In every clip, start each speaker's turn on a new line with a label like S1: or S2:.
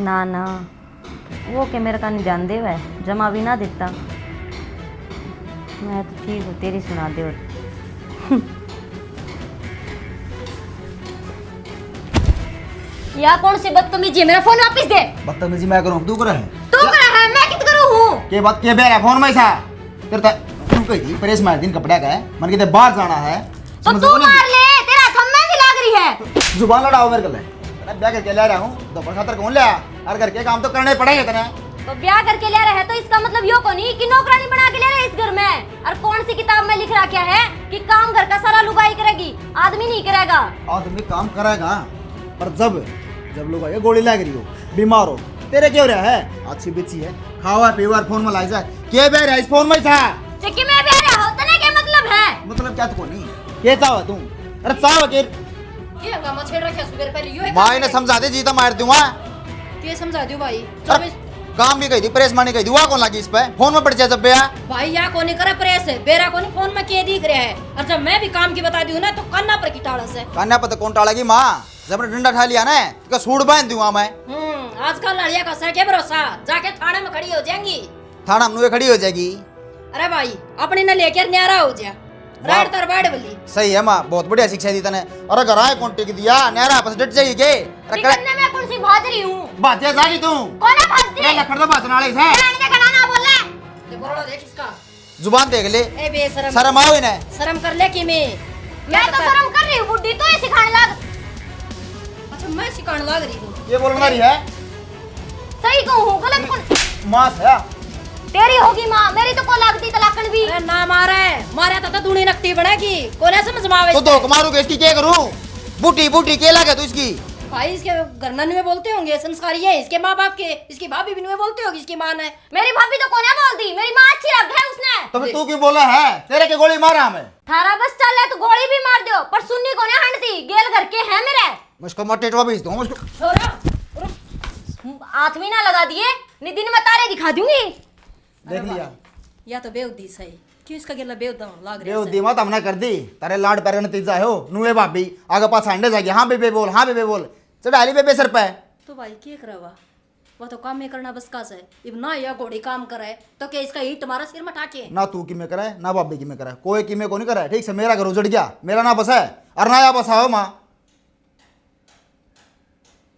S1: ना ना वो के मेरे का नहीं जान दे वह जमा भी ना देता। मैं तो ठीक हूँ, तेरी सुना दे। और
S2: या कौन सी बदतमीजी है? मेरा फोन वापस दे।
S3: बदतमीजी मैं करूँ तू करे है?
S2: तू करा है, मैं कित करूँ हूँ?
S3: के बात के बेरा फोन में सा तेरे तू कही थी प्रेस मार दिन कपड़ा का है मन के बाहर जाना है
S2: तो तू मार ले, तेरा थम्मे भी लाग रही है।
S3: जुबान लड़ाओ मेरे को। मैं ब्याह करके ले रहा हूँ दोपहर खातर कौन लिया और घर के काम तो करने पड़ेंगे तेने।
S2: तो ब्याह करके ले रहे है तो इसका मतलब यो को नहीं कि नौकरानी बना के ले रहे इस घर में। और कौन सी किताब में लिख रहा क्या है कि काम घर का सारा लुगाई करेगी, आदमी नहीं करेगा।
S3: आदमी काम करेगा पर जब जब लोग आए गोली लग रही हो बीमार हो तेरे क्यों रहा है? अच्छी बिच्छी है खावा पीवा फोन में लाई जाए के बह रहा इस फोन में था
S2: चिक्की में भी रहा होता ना क्या मतलब है?
S3: मतलब क्या तो नहीं के चाहो तुम? अरे चाहो के
S4: ये हंगामा छेड़ रखा सुबह पहले यो है।
S3: माई ने समझा दे जीता मार दूंगा।
S4: के समझा दियो भाई?
S3: अरे, काम भी कही थी प्रेस मारने कही थी वहाँ कौन लगी इस पे फोन में पड़ जाए जब बया
S4: भाई या कोनी करे प्रेस है बेरा कोनी फोन में के दिख रहा है। और जब मैं भी काम की बता दी हूँ ना तो कान्ना पर की टाड़ा से
S3: कान्या पता कौन टालेगी माँ जब ने डंडा ठा लिया ना तो सूट बांध दूंगा मैं।
S4: आजकल लड़िया का सर के भरोसा जाके थाने में खड़ी हो जाएंगी।
S3: थाना में खड़ी हो जाएगी।
S4: अरे भाई अपनी ने लेकर न्यारा हो जा राड तर बाड़ बोली।
S3: सही है माँ बहुत बढ़िया शिक्षा दी तने। अरे घर आए कौन टिक दिया नहरा आपस डट जाइए के
S2: करने में कौन सी भाज रही हूँ?
S3: बाजे जागी तू
S2: कौन है भाजती?
S3: ये लखड़ तो बाजने वाले से
S2: रहने का ना बोल ले।
S4: ले बोलो देख इसका
S3: जुबान देख ले
S4: ए बेशरम
S3: शर्म आओ इन्हें।
S4: शर्म कर ले कि मैं
S2: तो शर्म कर रही हूँ, बुड्ढी तो ये सिखाने लग।
S4: अच्छा मैं सिखाने लग रही हूँ।
S3: ये बोलना रही है
S2: सही कहूँ गलत कौन?
S3: माँ है
S2: तेरी होगी माँ, मेरी तो को लगती तलाकन भी।
S4: अरे ना मारे मारे तो दूनी नकती बनेगी कोने समझ में आवे
S3: तो धोख मारूंगा इसकी क्या करूं? बूटी बूटी के लगे तू इसकी
S4: भाई इसके घरना में बोलते होंगे संस्कारी है इसके माँ बाप के। इसकी भाभी भी में बोलते होगी इसकी माँ ने।
S2: मेरी भाभी तो कोने बोलती, मेरी माँ अच्छी लग है उसने।
S3: तो फिर तू क्यों बोला है? तेरे के गोली मारा हमें।
S2: थारा बस चल है तो गोली भी मार दो पर सुन्नी कोने हंडती गेल घर के है मेरे।
S3: मुझको मत टेटवा भेज दो मुझको।
S4: छोरा
S2: हाथ भी ना लगा दिए निदिन में तारे दिखा दूंगी।
S3: देख लिया
S4: या तो बेउद्दी सही क्यों इसका गेला बेउद्दा लाग रहा है।
S3: बेउद्दी मत हमने कर दी तारे लाड पैर नतीजा हो नुए भाभी आगे पास अंडे जाएगी। हाँ बेबे बोल हाँ बेबे बोल चढ़ाली बेबे सर पे।
S4: तो भाई क्या करा वो तो काम में करना बस का से इब ना या घोड़ी काम करे तो क्या इसका ईट तुम्हारा सिर में ठाके
S3: ना तू की में करे ना भाभी की में करे कोई की में को नहीं करे। ठीक से मेरा घर उजड़ गया मेरा ना बसा है और ना या बसा हो माँ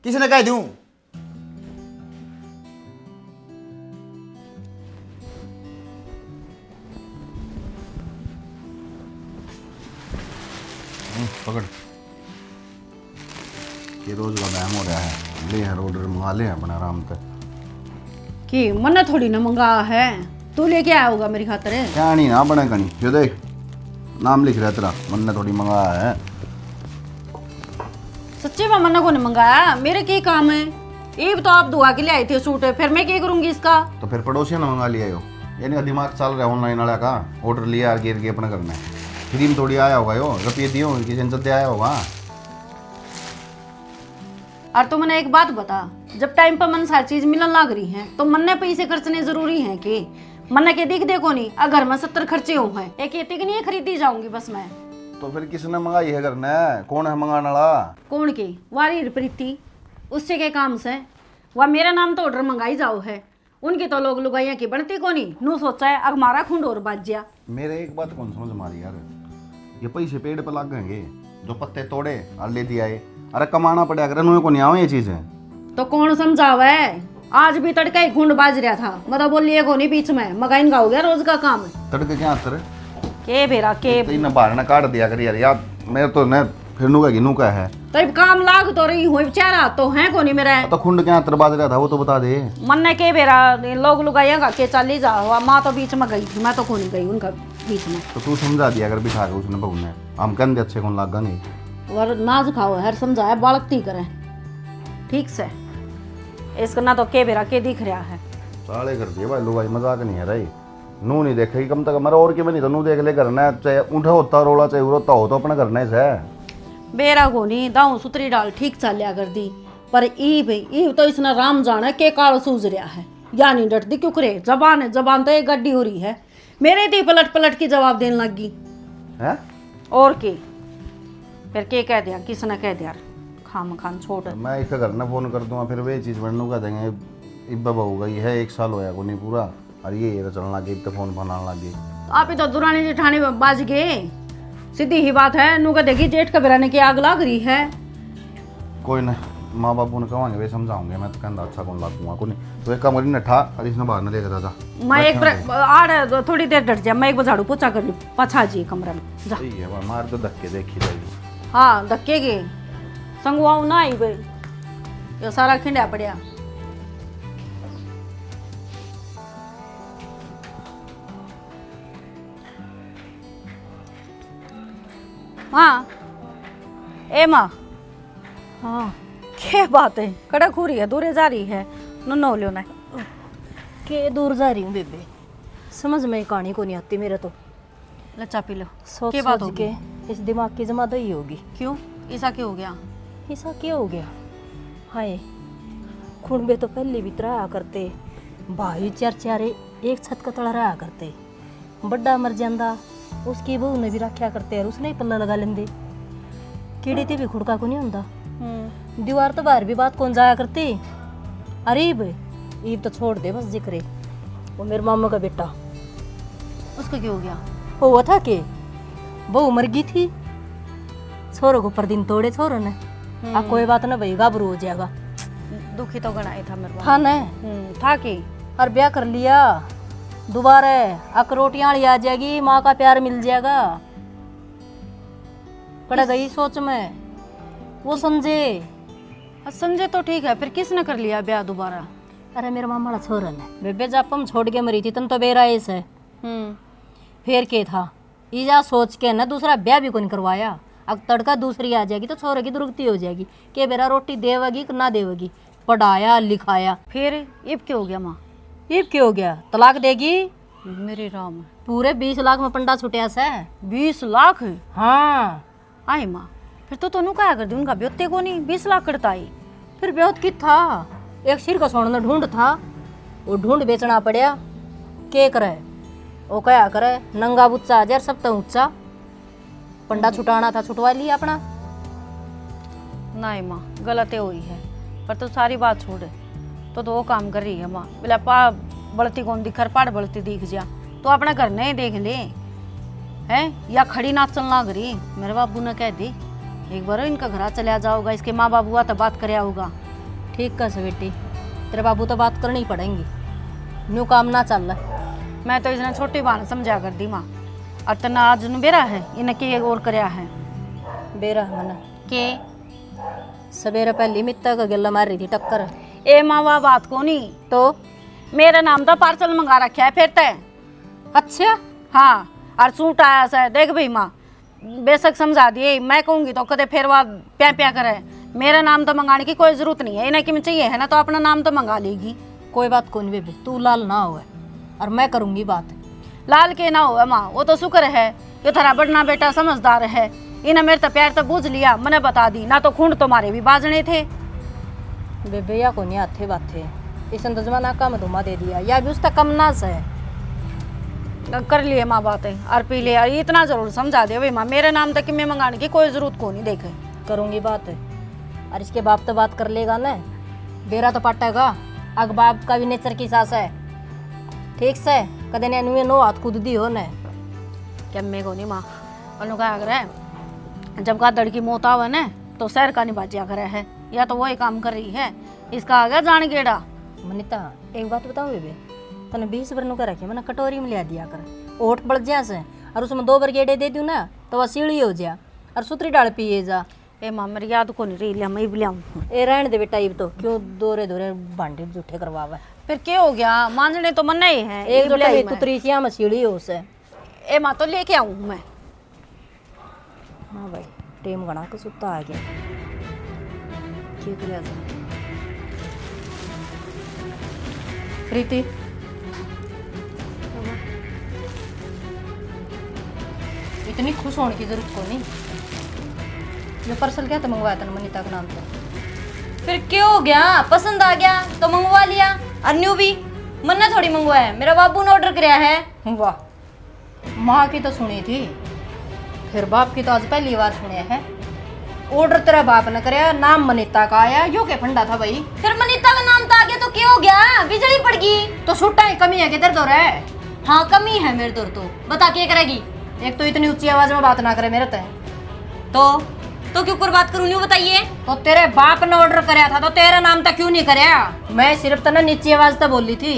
S3: किसने कह दूं?
S5: पकड़ ये रोज का बैम हो रहा है। ले यार ऑर्डर मंगा ले अपना आराम से
S6: कि मन्ना थोड़ी ना मंगा है तू लेके आया होगा मेरी खातिर।
S5: क्या नहीं ना बने कहीं जो देख नाम लिख रहा है तेरा मन ने थोड़ी मंगाया है।
S6: सच्ची में मन्ना को नहीं मंगाया मेरे क्या काम है? ये तो आप दुआ के लिए आए थे सूट फिर मैं क्या करूंगी इसका?
S5: तो फिर पड़ोसियों ने मंगा लिया यो यानी दिमाग चल रहा है ऑनलाइन वाला का ऑर्डर लिया यार गिर के अपना करना है। फ्री में थोड़ी आया होगा यो रुपये दिए होंगे किसी ने चलते आया होगा।
S6: और तो मैंने एक बात बता जब टाइम पर मन सारी चीज मिलने लग रही है तो मन ने पैसे खर्चने जरूरी है कि मन के दिख देखो नहीं अगर मैं 70 खर्चे हो हैं एक एतिक नहीं खरीदी जाऊंगी बस मैं।
S5: तो फिर किसने मंगाई है करना है? कौन है मंगाने वाला?
S6: कौन की वारी प्रीति उससे के काम से वह मेरा नाम तो ऑर्डर मंगाई जाओ है उनकी तो लोग लुगाइया की बनती को नहीं नू सोचा है अब हमारा खूंड और बाज गया।
S5: मेरे एक बात कौन समझ मारी यार ये पैसे पेड़ पे लग गएंगे जो पत्ते तोड़े और ले दिया है। अरे कमाना पड़ेगा अगर को नहीं आओ ये चीजें
S6: तो कौन समझावे? आज भी तड़का ही खूंड बाज रहा था मतलब बोलिए को नहीं बीच में मगाइन का हो गया रोज का काम।
S5: तड़के क्या असर
S6: के बेरा के
S5: तो बाहर ना काट दिया कर यार यार मेरे तो न फिर नू का है
S6: तो अब काम लाग तो रही हूँ बेचारा तो है को नहीं मेरा
S5: तो खुंड क्या अंतर बाज रहा था वो तो बता दे।
S6: मन ने के बेरा लोग लुगाइया के चली जा माँ तो बीच में गई थी मैं तो को नहीं गई उनका बीच में।
S5: तो तू समझा दिया अगर बिठा के उसने बहू ने हम कंधे अच्छे कौन लागा नहीं
S6: और नाज खाओ हर समझाया बालकती करे ठीक से इसका ना तो के बेरा के दिख रहा है
S5: साले कर दिए भाई लो भाई मजाक नहीं है रही नू नहीं देखेगी कम तक हमारा और के में नहीं तो नू देख ले करना चाहे उठा होता रोला चाहे उड़ता हो तो अपना करना है
S6: बेरा को नहीं दाऊ सुतरी डाल ठीक चालिया कर दी पर ई तो इसने राम जाने के काल सूझ रहा है या नहीं डरती क्यों करे जबान है जबान तो एक गड्डी हो रही है मेरे दी पलट पलट की जवाब देने लगी
S5: है
S6: और के फिर के कह दिया किसने कह दिया खाम खान छोड़।
S5: मैं इसका घर ना फोन कर दूंगा, फिर वे चीज़ बनने का देंगे। इब्बा बहू गई है 1 साल होया को नहीं पूरा, और ये चलना लगे, इतना फोन बनाने लगे।
S6: आप ही तो दुरानी जेठानी में बाज गए, सीधी ही बात है। नू का देखी जेठ का बिराने की आग लग रही है।
S5: कोई ना, माँ बापू ने कहेंगे वे समझाऊंगे, मैं तो कहना अच्छा कौन लागूंगा को नहीं। तो एक काम करी नठा और इसने बाहर न लेकर जा।
S6: मैं एक आड़ थोड़ी देर डट जा, मैं एक बार झाड़ू पोछा कर ली, पछा जी कमरे में जा।
S5: सही है, मार तो धक्के देखी जाएगी।
S6: हाँ धक्के के संगवाऊ ना आई भाई, ये सारा खिंडा पड़िया। हाँ ए माँ, हाँ क्या बात है, कड़क हो रही है, दूरे जा रही है, नो लो ना
S1: के दूर जा रही हूँ बेबे, समझ में कहानी को नहीं आती मेरे तो।
S6: लच्चा पी लो।
S1: सोच
S6: क्या बात
S1: सोच
S6: होगी?
S1: के इस दिमाग की जमा दही होगी।
S6: क्यों ऐसा क्यों हो गया?
S1: ऐसा क्या हो गया? हाय खुणबे तो पहले भी रहा करते, भाई चार चारे एक छत का तड़ा रहा करते, बड्डा मर जांदा उसकी बहू ने भी रखा करते और उसने ही पल्ला लगा लेंदे। कीड़े ते भी खुड़का को नहीं होंदा, दीवार तो बाहर भी बात कौन जाया करती। अरे ईब तो छोड़ दे बस जिक्रे, वो मेरे मामा का बेटा,
S6: उसको क्यों हो गया?
S1: हुआ था कि बहू मर गई थी, छोरों को पर दिन तोड़े छोरों ने। अब कोई बात ना भाई, गाबरू हो जाएगा।
S6: दुखी तो गणाई था मेरे
S1: था ना,
S6: था कि
S1: और ब्याह कर लिया दोबारा, अखरोटियाँ आ जाएगी, माँ का प्यार मिल जाएगा। पड़ गई सोच में वो
S6: संजय तो ठीक है, फिर किसने कर लिया ब्याह दोबारा?
S1: अरे मेरे मामा वाला छोरा ने बेबे जापम छोड़ के मरी थी, तन तो बेरा ऐसे फिर के था ईजा सोच के ना दूसरा ब्याह भी कौन करवाया। अब तड़का दूसरी आ जाएगी तो छोरे की दुर्गति हो जाएगी कि बेरा रोटी देवगी कि ना देवगी, पढ़ाया लिखाया।
S6: फिर इब क्यों हो गया माँ?
S1: ये क्यों हो गया? तलाक देगी।
S6: मेरे राम,
S1: पूरे 20 लाख में पंडा छुटिया से।
S6: 20 लाख?
S1: हाँ
S6: आई माँ, फिर तो तनु क्या कर दी, उनका ब्योते को नहीं 20 लाख करता आई।
S1: फिर ब्योत की था, एक सिर का सोना ढूंढ था, वो ढूंढ बेचना पड़ा। के करे वो क्या करे, नंगा बुच्चा हजार सब तो ऊंचा, पंडा छुटाना था छुटवा लिया अपना।
S6: नहीं माँ गलत हुई है, पर तू सारी बात छोड़, तो वो काम कर रही है माँ। बोला पा बढ़ती कौन दिख, पाड़ बढ़ती दिख जा, तो अपना घर नहीं देख ले है, या खड़ी नाच चलना करी। मेरे बाबू ने कह दी एक बार इनका घर चला जाओगा, इसके माँ बाबू हुआ तो बात करे होगा।
S1: ठीक है बेटी, तेरे बाबू तो बात करनी पड़ेंगी, न्यू काम ना चल रहा।
S6: मैं तो इसने छोटी बहन समझा कर दी माँ, और तना आज बेरा है इन्हें के और करया है
S1: बेरा मन
S6: के
S1: सवेरे पहली मित्ता का गला मार रही थी टक्कर।
S6: ए माँ वह बात को नहीं,
S1: तो
S6: मेरा नाम तो पार्सल मंगा रखा है फिर तय।
S1: अच्छा
S6: हाँ, और सूट आया सा देख भाई माँ, बेशक समझा दिए, मैं कहूँगी तो कदे फिर वह प्या प्या करे। मेरा नाम तो मंगाने की कोई जरूरत नहीं है, इन्हें कि चाहिए है ना तो अपना नाम तो मंगा लेगी।
S1: कोई बात कौन बेबे, तू लाल ना हो और मैं करूँगी बात।
S6: लाल के ना हो माँ, वो तो शुक्र है ये थारा बड़ना बेटा समझदार है, इन्हें मेरे तो प्यार तो बूझ लिया, मैंने बता दी ना तो खूंड तुम्हारे भी बाजने थे।
S1: बेबे या को नहीं आते बात थे, इस जमाना कम धुमा दे दिया, या भी उसका कम ना से
S6: कर लिए माँ बातें और पी लिया, इतना जरूर समझा दे भाई माँ, मेरे नाम तक मैं मंगाने की कोई जरूरत को नहीं देखे।
S1: करूँगी बात, और इसके बाप तो बात कर लेगा ना, बेरा तो पटेगा। अग बाप का भी नेचर की सास है, ठीक से कदे ने नुए नो हाथ कूद दी हो न
S6: क्या मैं को नहीं माँ, अनु क्या करे जब का लड़की मौत आवे न तो शहर का नहीं बाजिया करे है, या तो वही काम कर रही है, इसका आ गया जान गेड़ा।
S1: मनीता एक बात बताओ बेबे, तने 20 बरनों का रखे मैंने कटोरी में लिया दिया कर, ओठ बढ़ जा से, और उसमें 2 बार गेड़े दे दूँ ना तो वह सीढ़ी हो जा और सुतरी डाल पिए जा।
S6: ए माँ मेरी याद को नहीं रही, लिया मैं भी लियाऊँ।
S1: ए रहने दे बेटा, तो क्यों दोरे दोरे भांडे जूठे करवावा।
S6: फिर क्या हो गया, मांझने तो मन ही है,
S1: एक जो तुतरी सिया में सीढ़ी हो से।
S6: ए माँ तो लेके आऊँ मैं।
S1: हाँ भाई टेम गणा के सुता आ गया।
S6: ठीक है
S1: प्रीति इतनी खुश होने की जरूरत को नहीं, ये पार्सल क्या तो मंगवाया था मनीता के नाम से।
S2: फिर क्यों हो गया, पसंद आ गया तो मंगवा लिया, और न्यू भी मन ने थोड़ी मंगवाया, मेरा बाबू ने ऑर्डर कराया है।
S1: वाह, माँ की तो सुनी थी, फिर बाप की तो आज पहली बार सुने है।
S4: ऑर्डर तेरा बाप ने करे, नाम मनीता का आया, यो के फंडा था भाई।
S2: फिर मनीता का नाम तो आ गया तो क्या हो गया, बिजली पड़ गई।
S4: तो सुट्टा ही कमी है किधर तो रहे।
S2: हाँ कमी है मेरे दौर तो, बता क्या करेगी।
S4: एक तो इतनी ऊंची आवाज में बात ना करे मेरे ते।
S2: तो क्यों कर बात करूँ, यूँ बताइए।
S4: तो तेरे बाप ने ऑर्डर कराया था तो तेरा नाम तक क्यों नहीं कराया? मैं सिर्फ तना नीची आवाज तक बोली थी,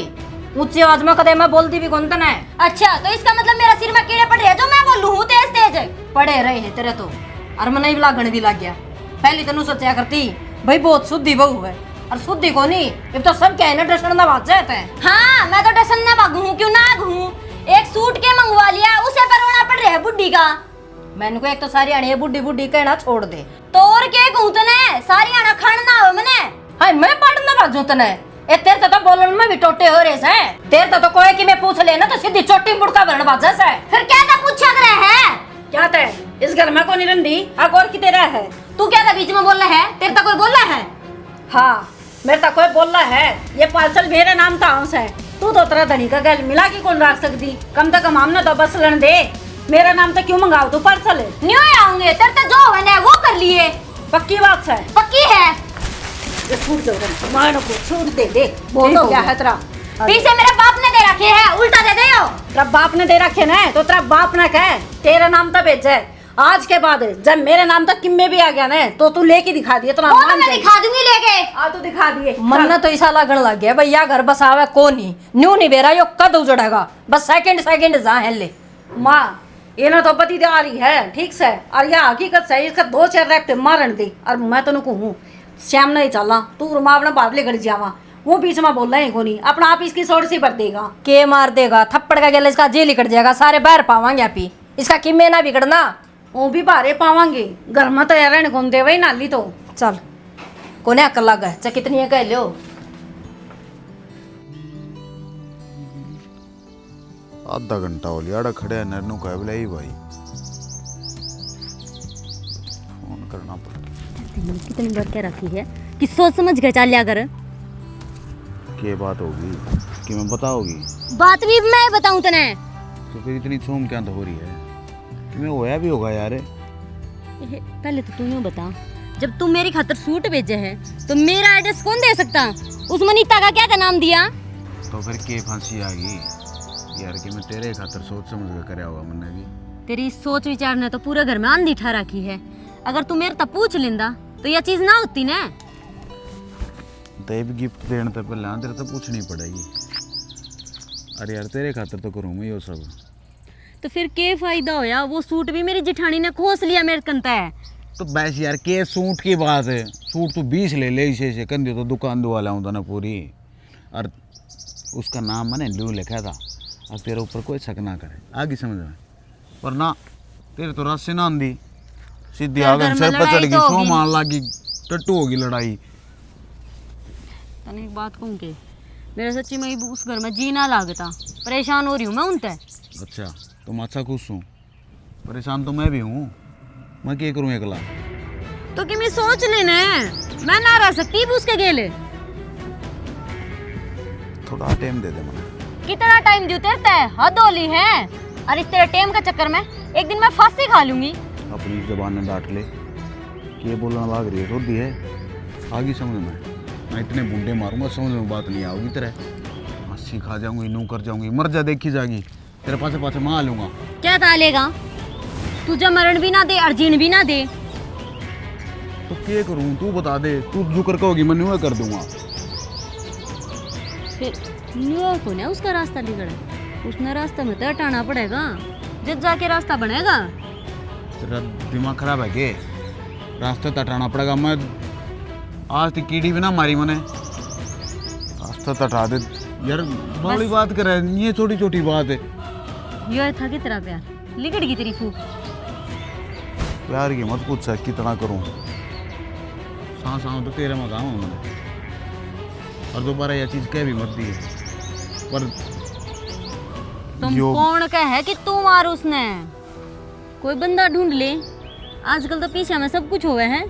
S4: ऊंची आवाज में कदे मैं बोलती भी कौन तना है।
S2: अच्छा तो इसका मतलब मेरा सिर में कीड़े पड़ रहे हैं जो मैं बोलूँ हूँ तेज तेज।
S4: पड़े रहे हैं तेरे तो, और मन भी लागण भी लग गया। पहली तेनू सोचा करती भाई बहुत शुद्धि बहू है, और शुद्धि को नहीं, अब तो सब क्या है ना डसन ना बात जाते हैं।
S2: हाँ मैं तो डसन ना भागू हूँ, क्यों ना हूँ। एक सूट के मंगवा लिया, उसे पर रोना पड़ रहा है बुड्ढी का।
S4: मैंने को एक तो सारी आनी है बुड्ढी बुड्ढी कहना छोड़ दे।
S2: तो और क्या कहूँ तने, सारी आना खाना हो मने।
S4: हाय मैं पढ़ना बाजू तने, ए तेरे तो बोलन में भी टोटे हो रहे से। तेरे तो कोई की मैं पूछ लेना तो सीधी चोटी बुड़का भरण बाजा से।
S2: फिर क्या था पूछा करे है।
S6: क्या ते इस घर में कौन रंदी आग और की तेरा है?
S2: तू क्या था बीच में बोल रहा है, तेरे तो कोई बोल रहा है।
S6: हाँ मेरे तक कोई बोल रहा है, ये पार्सल मेरे नाम था है। तू तो तेरा धनी का गल मिला के कौन रख सकती, कम से कम हमने तो बस लड़ दे। मेरा नाम तो क्यों मंगाओ तू पार्सल है?
S2: न्यू आऊंगे तेरे तो जो है ना वो कर लिए।
S6: पक्की बात है?
S2: पक्की है।
S6: ये छूट दे मानो को छूट दे दे। बोलो क्या है तेरा?
S2: पीछे मेरे बाप ने दे रखे है, उल्टा दे दे।
S6: तेरा बाप ने दे रखे ना, तो तेरा बाप ने कहे तेरा नाम तो भेजे। आज के बाद जब मेरे नाम तक किम्मे भी आ गया ना तो तू लेके दिखा दिए। तो
S2: वो तो मैं दिखा दूंगी लेके।
S6: आ तू दिखा दिए।
S4: मन तो ऐसा लगन लग गया भैया घर बसावे को नहीं, न्यू नहीं बेरा यो कद उजड़ेगा, बस सेकंड सेकंड जा है ले।
S6: माँ ये ना तो पति आ रही है ठीक से, और यह हकीकत से इसका 2-4 रैप्ट मारन दे। और मैं तो कहूँ श्याम नहीं चला, तू रुमा अपना बाप लेकर जावा, वो बीच में बोल रहे हैं कोनी, अपना आप इसकी सोड़ सी भर देगा।
S4: के मार देगा थप्पड़ का गेला, इसका जेल निकट जाएगा, सारे बाहर पावांगे आप ही, इसका किम्मे ना बिगड़ना।
S6: वो भी बारे पावांगे, घर में तो यार घूम दे वही नाली तो।
S4: चल कोने अकल लग है, चाहे कितनी है कह लो।
S5: आधा घंटा हो लिया खड़े है नरनू का बोला ही भाई फोन करना पड़ा।
S2: कितनी बार क्या रखी है कि सोच समझ के चल लिया कर।
S5: क्या बात होगी कि मैं बताओगी?
S2: बात भी मैं बताऊं तने।
S5: तो फिर इतनी थूम क्या तो हो रही है कि मैं होया भी होगा यार।
S2: पहले तो तू यूं बता, जब तू मेरी खातिर सूट भेजे है तो मेरा एड्रेस कौन दे सकता? उस मनीता का क्या था नाम दिया?
S5: तो फिर के फांसी आ गई यार कि मैं तेरे खातिर सोच समझ के करया होगा मैंने भी।
S2: तेरी सोच विचार ने तो पूरे घर में आंधी ठा रखी है। अगर तू मेरे तक पूछ लेंदा तो यह चीज ना होती ना।
S5: तब गिफ्ट देने तो पहले तेरे तो पूछनी पड़ेगी। अरे यार तेरे खातिर तो करूँ मैं ये सब।
S2: तो फिर के फायदा होया, वो सूट भी मेरी जिठानी ने खोस लिया मेरे कंता है।
S5: तो बस यार के सूट की बात है, सूट तो 20 ले ले इसे कंधे तो दुकान दुआ लाऊँ था ना पूरी। और उसका नाम मैंने ल्यू लिखा था, अब तेरे ऊपर कोई शक ना करे आगे समझ में। पर ना तेरे तो रास्ते ना आंदी सीधी आ गई, सर पर चढ़ गई, सो मार लागी, टट्टू होगी लड़ाई।
S2: तने एक बात कहूँ के मेरा सच्ची में उस घर में जीना लागता, परेशान हो रही हूँ मैं उनसे।
S5: अच्छा तुम अच्छा खुश हूँ, परेशान तो मैं भी हूँ, मैं क्या करूँ अकेला।
S2: तो कि मैं सोच लेना मैं ना रह सकती उसके गेले।
S5: थोड़ा टाइम दे दे मुझे।
S2: कितना टाइम दूं तेरे ते, हद होली है। और इस तेरे टाइम का चक्कर में एक दिन मैं फांसी खा लूंगी।
S5: अपनी जबान में डांट ले कि ये बोलना लाग रही है, रोती है आगे समझ में। मैं इतने बूंदे मारूंगा समझ में बात नहीं आओगी तेरे, हंसी खा जाऊंगी, नू कर जाऊंगी, मर जा देखी जाएगी, तेरे पासे पासे मैं आ लूंगा।
S2: क्या डालेगा तुझे, मरण भी ना दे अर्जीन भी ना दे
S5: तो क्या करूँ तू बता दे, तू जो कर कहोगी मैं न्यू कर दूंगा।
S2: फिर न्यू को ना उसका रास्ता बिगड़ा, उसने रास्ता में तो हटाना पड़ेगा, जब जाके रास्ता बनेगा।
S5: तेरा दिमाग खराब है के? रास्ते तटाना पड़ेगा। मैं आज तक कीड़ी भी ना मारी मैंने, रास्ता तटा दे यार। बड़ी बात कर रहा है, ये छोटी छोटी बात है।
S2: ये था कि तेरा प्यार लिगड़ गई तेरी फूक।
S5: प्यार की मत पूछ कितना करूँ, सांस आऊँ तो तेरे में गाँव मैंने। और दोबारा यह चीज़ कह भी मत दी है। पर
S2: तुम कौन का है कि तू मार उसने? कोई बंदा ढूंढ ले, आजकल तो पीछे में सब कुछ हुए हैं।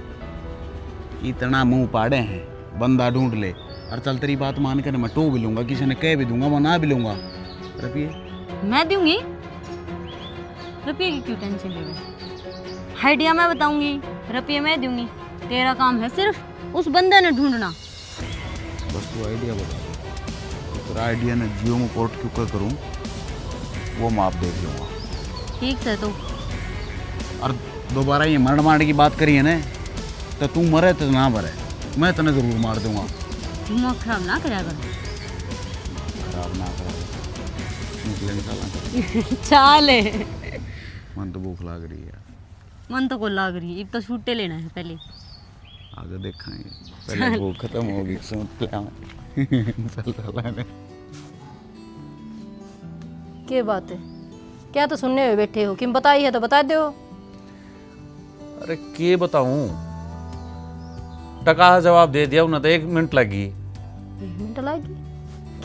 S5: इतना मुंह पाड़े हैं, बंदा ढूंढ ले। और चल तेरी बात मान कर मैं टो भी लूंगा, किसी ने कह भी दूंगा, मना भी लूंगा। रुपये
S2: मैं दूंगी, रुपये की क्यों टेंशन ले रहे? आइडिया मैं बताऊंगी, रुपये मैं दूंगी, तेरा काम है सिर्फ उस बंदे ने ढूंढना।
S5: बस तू आइडिया बता दे, तेरा आइडिया ने जियो में पोर्ट क्यों कर करूँ वो मैं आप देख लूँगा।
S2: ठीक है तो
S5: और दोबारा ये मरण मारने की बात करी है ना, तो तू मरे तो ना मरे, मैं तने जरूर मार दूंगा।
S2: दिमाग खराब ना करा कर।
S5: खराब ना कर निकले निकाला
S2: चाले
S5: मन तो भूख लग रही है।
S2: मन तो को लाग रही, अब तो छुट्टे लेना है पहले।
S5: आगे देखेंगे, पहले भूख खत्म होगी सोच ले।
S1: क्या बात है, क्या तो सुनने हुए बैठे हो, किम बताई है तो बता दो।
S7: अरे के बताऊं, टका जवाब दे दिया उन्हें तो 1 मिनट लगी।
S1: 1 मिनट लागी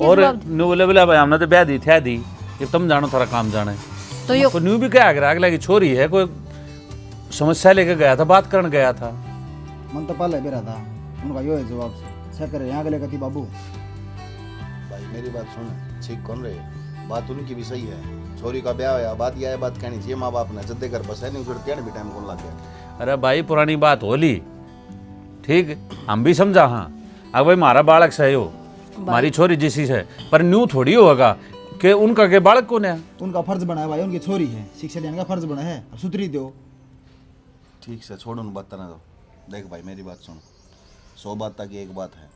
S7: और न्यू बोले बोले भाई हमने तो ब्याह दी थे दी, ये तुम जानो थोड़ा काम जाने
S1: तो यो
S7: तो न्यू भी क्या अगर अगला की छोरी है, कोई समस्या लेके गया था, बात करने गया था।
S3: मन तो पहले बेरा था उनका यो है जवाब से कर यहाँ गले कती बाबू।
S8: भाई मेरी बात सुन, ठीक कौन रहे, बात उनकी भी सही है। छोरी का ब्याह है, बात यह है, बात कहनी चाहिए माँ बाप ने, जद्दे घर बस है नहीं उजड़ते भी टाइम कौन लग गया।
S7: अरे भाई पुरानी बात होली, ठीक हम भी समझा। हाँ अब भाई मारा बालक सही हो, हमारी छोरी जिसी से, पर न्यू थोड़ी होगा कि उनका के बालक कौन है।
S3: उनका फर्ज बना है भाई, उनकी छोरी है, शिक्षा देने का फर्ज बना है, अब सुधरी दो।
S8: ठीक से छोड़ उन बात ना दो। देख भाई मेरी बात सुन, 100 बात तक एक बात है,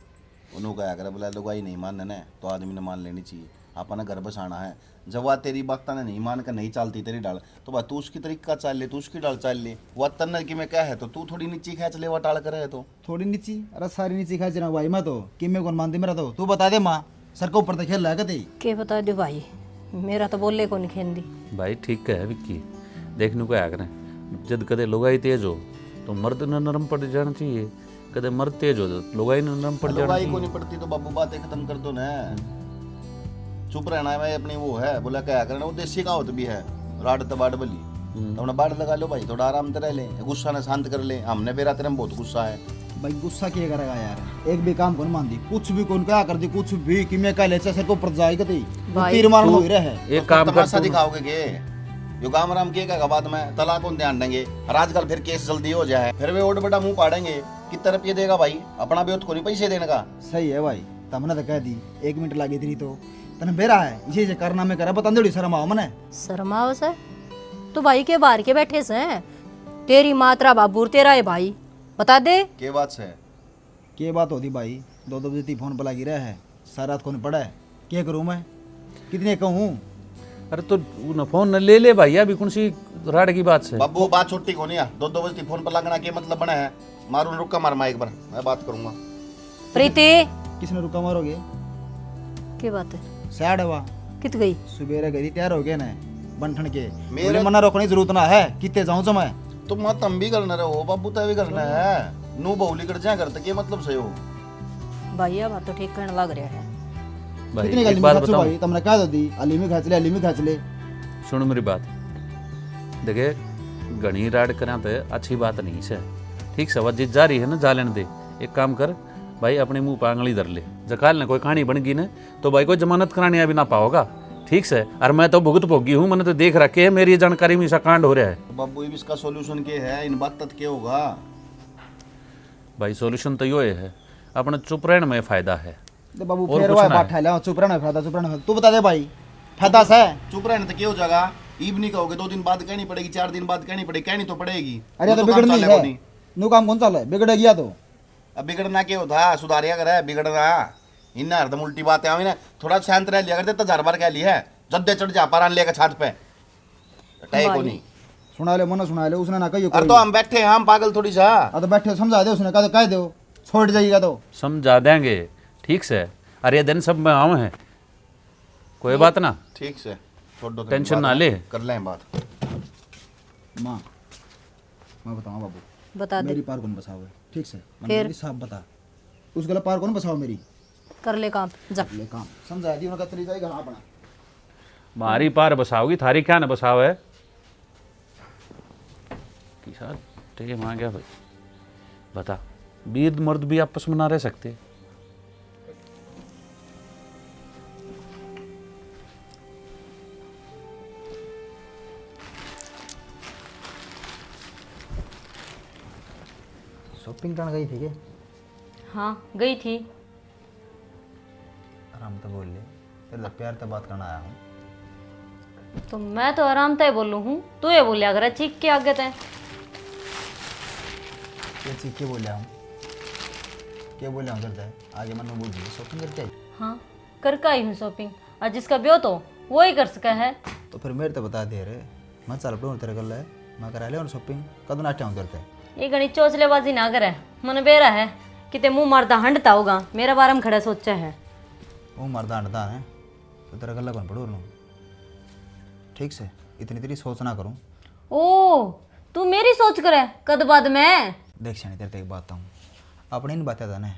S8: उन्होंने कहा अगर बोला लुगाई नहीं मानने ने तो आदमी ने मान लेनी चाहिए, अपना घर बसाना है। जब वह तेरी बात ने नहीं मान कर नहीं चलती तेरी डाल, तो भाई तू उसकी तरीका चाल ले, तू उसकी डाल चाल ले। वह तन्नर की मैं क्या है तो तू थोड़ी नीची खेच ले, वह टाल करे तो
S3: थोड़ी नीची, अरे सारी नीची खाई रहा भाई मैं तो कि मैं कौन मानती मेरा तो। तू बता दे माँ, सर को ऊपर तक खेल रहा है कती।
S1: के बता दो भाई, मेरा तो बोले को नहीं खेंदी।
S7: भाई ठीक है विक्की, देखने को क्या करें, जब कदे लुगाई तेज हो तो मर्द ने नरम पड़ जाना चाहिए, कदे मर्द तेज हो तो लुगाई ने नरम पड़ जाना
S8: लुगाई को
S7: चाहिए।
S8: नहीं पड़ती तो बाबू बातें खत्म कर दो ना, चुप रहना है। मैं अपनी वो है बोला क्या करना, वो देसी का होता भी है, राड तो बाड़ बली तो अपना बाड़ लगा लो भाई, थोड़ा आराम से रह ले, गुस्सा ने शांत कर ले। हमने बेरा तेरे में बहुत गुस्सा है
S3: भाई, गुस्सा क्या करेगा यार, एक भी काम कौन मान दी, कुछ भी कौन क्या कर दी, कुछ भी कि मैं कह ले सर को ऊपर जाएगा तीर मारना हो ही रहा है।
S7: एक काम कर
S8: तमाशा
S7: तू-
S8: दिखाओगे के यो गाम राम के का बाद में तलाक कौन ध्यान देंगे, और आजकल फिर केस जल्दी हो जाए, फिर वे ओड बड़ा मुंह पाड़ेंगे। कितना रुपये देगा भाई, अपना भी को नहीं पैसे देने का।
S3: सही है भाई, तमने तो कह दी 1 मिनट लगी थी तो तने बेरा है इसे जे करना में करा, बता दो शर्म आओ मने।
S1: शर्माओ से तो भाई के बाहर के बैठे से, तेरी मात्रा बाबू तेरा है भाई, बता दे।
S8: के बात से
S3: के बात होती भाई, 2 बजे फोन पर लगी रहा है, सारा रात कौन पड़ा है, क्या करूँ मैं, कितने कहूँ।
S7: अरे तो न फोन न ले ले भाई, अभी कौन सी राड की बात से।
S8: बाबू बात छुट्टी को नहीं, 2 बजे फोन पर लगना के मतलब बना है। मारू रुका मार एक बार, मैं बात करूंगा।
S1: प्रीति
S3: किसने रुका मारोगे,
S1: क्या बात है,
S3: सैड है वाह,
S1: कित गई?
S3: सुबेरे गई तैयार हो गए ना बनठन के,
S8: मेरे-
S3: मेरे मना रोकने की जरूरत ना है, कितने जाऊँ तो मैं।
S8: तो मत हम भी करना रहो बाबू, तय भी करना है, नू बहुली कर जाए करते के मतलब सही हो।
S1: भाई अब तो ठीक कहने लग रहा है।
S7: भाई
S3: कितने
S7: एक
S3: गली
S7: बात
S3: में खर्चो
S7: बताऊं,
S3: भाई, तुमने कहा तो दी अली में खर्च ले, अली में खर्च ले।
S7: सुन मेरी बात, देखे घनी राड करा तो अच्छी बात नहीं से, ठीक से वह जा रही है ना, जा लेने दे। एक काम कर भाई, अपने मुंह पर आंगली धर ले, जकाल ने कोई कहानी बन गई ना तो भाई कोई जमानत कराने अभी ना पाओगा, ठीक से। और मैं तो भुगत भोगी हूँ, मैंने तो देख रखे है, मेरी जानकारी में ऐसा कांड हो रहा है।
S8: तो बाबू ये भी इसका सॉल्यूशन के है, इन बात तक क्या होगा।
S7: भाई सॉल्यूशन तो यो है, अपने चुप रहने में फायदा है।
S3: तो बाबू
S7: और
S3: फिर
S7: कुछ
S3: वाह
S7: ना
S3: बात
S7: है।
S3: है, चुप रहना फायदा, चुप रहना, तू बता दे भाई फायदा से।
S8: चुप रहने तो क्या हो जाएगा, ईब नहीं कहोगे, 2 दिन बाद कहनी पड़ेगी, 4 दिन बाद कहनी पड़ेगी, कहनी तो पड़ेगी।
S3: अरे तो
S8: काम
S3: बिगड़ नहीं
S8: चलेगा
S3: है, नु काम कौन चल है, बिगड़ गया तो।
S8: अब बिगड़ना क्या होता, सुधारिया करे बिगड़ना। इन हरदम उल्टी बातें आवी ना, थोड़ा शांत रह लिया करते तो 1000 बार कह लिया है, जद्दे चढ़ जा पारान लेकर छात पे टय को नहीं।
S3: सुना ले मना सुना ले, उसने ना कहियो
S8: अरे तो हम बैठे हैं, हम पागल थोड़ी सा।
S3: अब तो बैठे समझा दे, उसने कहा दो छोड़ जाइएगा तो।
S7: समझा देंगे, ठीक से। अरे दिन सब में आवे हैं, कोई बात ना,
S8: ठीक से छोड़ दो,
S7: टेंशन ना ले।
S8: कर लें बात।
S3: माँ मैं बताऊँ बाबू,
S1: बता दे,
S3: मेरी पार कौन बसाओ है, ठीक से
S1: फिर?
S3: साफ बता, उस गला पार कौन बसाओ मेरी,
S1: कर ले काम जा।
S3: ले काम समझा दी उनका, चली जाएगा अपना।
S7: मारी पार बसाओगी, थारी क्या न बसाव है। किसा टेम आ गया भाई, बता, वीर मर्द भी आपस में ना रह सकते।
S3: शॉपिंग करने गई थी क्या?
S2: हाँ गई थी।
S3: आराम तो बोल ले, तेरे से प्यार से बात करना आया हूँ।
S2: तो मैं तो आराम से बोलू हूँ, तू ये बोलिया कर चीख के आगे तय।
S3: ये चीज क्या बोला हूँ? क्या बोला हूँ करता है? आगे मन में बोल दी शॉपिंग करके आई।
S2: हाँ करके आई हूँ शॉपिंग, और जिसका ब्यो तो वो ही कर सका है।
S3: तो फिर मेरे तो बता दे रहे, मैं चल पड़ूँ तेरे गल है, मैं करा ले शॉपिंग कद नाटे हूँ करते।
S2: ये गणी चोचलेबाजी ना करे, मन बेरा है कि ते मुंह मारता हंडता होगा, मेरा बारे में खड़ा सोचा है।
S3: वो मरदा हटता है तो तेरा गला कौन पड़ू लूँ? ठीक से इतनी तेरी सोच ना करूँ।
S2: ओ तू मेरी सोच करे कद बाद में।
S3: देख शानी तेरे एक बात हूँ, अपनी इन बातें था ना,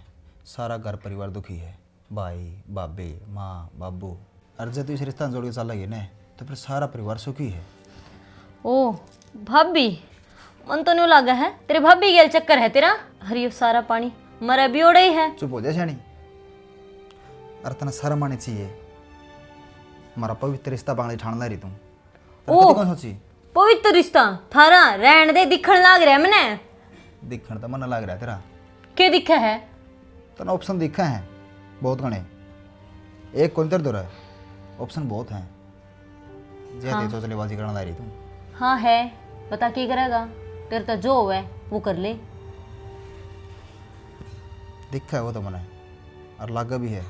S3: सारा घर परिवार दुखी है, भाई बाबे माँ बाबू, और जब तू इस रिश्ता जोड़ के चला गया ना तो फिर सारा परिवार सुखी है।
S2: ओ भाभी, मन तो नहीं लगा है तेरे भाभी गेल चक्कर है तेरा। हरियो सारा पानी मरा भी ओड़े ही है।
S3: चुप हो जा शानी, अरे तना शर्म आनी चाहिए, हमारा पवित्र रिश्ता बांगड़ी ठाणदा रही तुम।
S2: ओ
S3: कौन सोची
S2: पवित्र रिश्ता थारा रहन दे, दिखण लाग रहा है मने।
S3: दिखण तो मन लग रहा है तेरा,
S2: के दिखा है?
S3: तना ऑप्शन दिखा है बहुत गणे, एक कौन तेरे दो रहा है, ऑप्शन बहुत हैं। जय चोचलेबाजी करना रही तुम।
S2: हाँ है, बता क्या करेगा, तेरे तो जो है वो कर ले।
S3: दिखा है वो तो मने, और लागा भी है,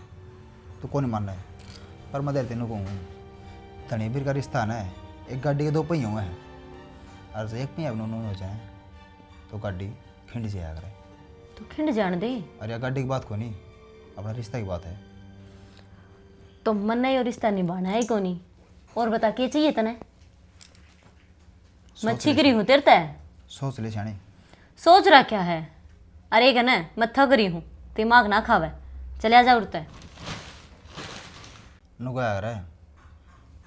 S3: तो कौन ही मानना है। पर मैं तेरे को कहूँ, धनी भीर का रिश्ता ना है, एक गाड़ी के दो पहिए हुए हैं, और जो एक पहिया नून हो जाए तो गाड़ी खिंड जाया करे।
S2: तो खिंड जान दे।
S3: अरे यार गाड़ी की बात को नहीं, अपना रिश्ता की बात है।
S2: तो मन ने ये रिश्ता निभाना है को नहीं। और बता क्या चाहिए तने? मैं छिकरी हूँ तेरे तय।
S3: सोच ले शानी।
S2: सोच रहा क्या है? अरे का ना मैं थक रही हूँ, दिमाग ना खावे, चले जा उड़ता है।
S3: नु क्या करे,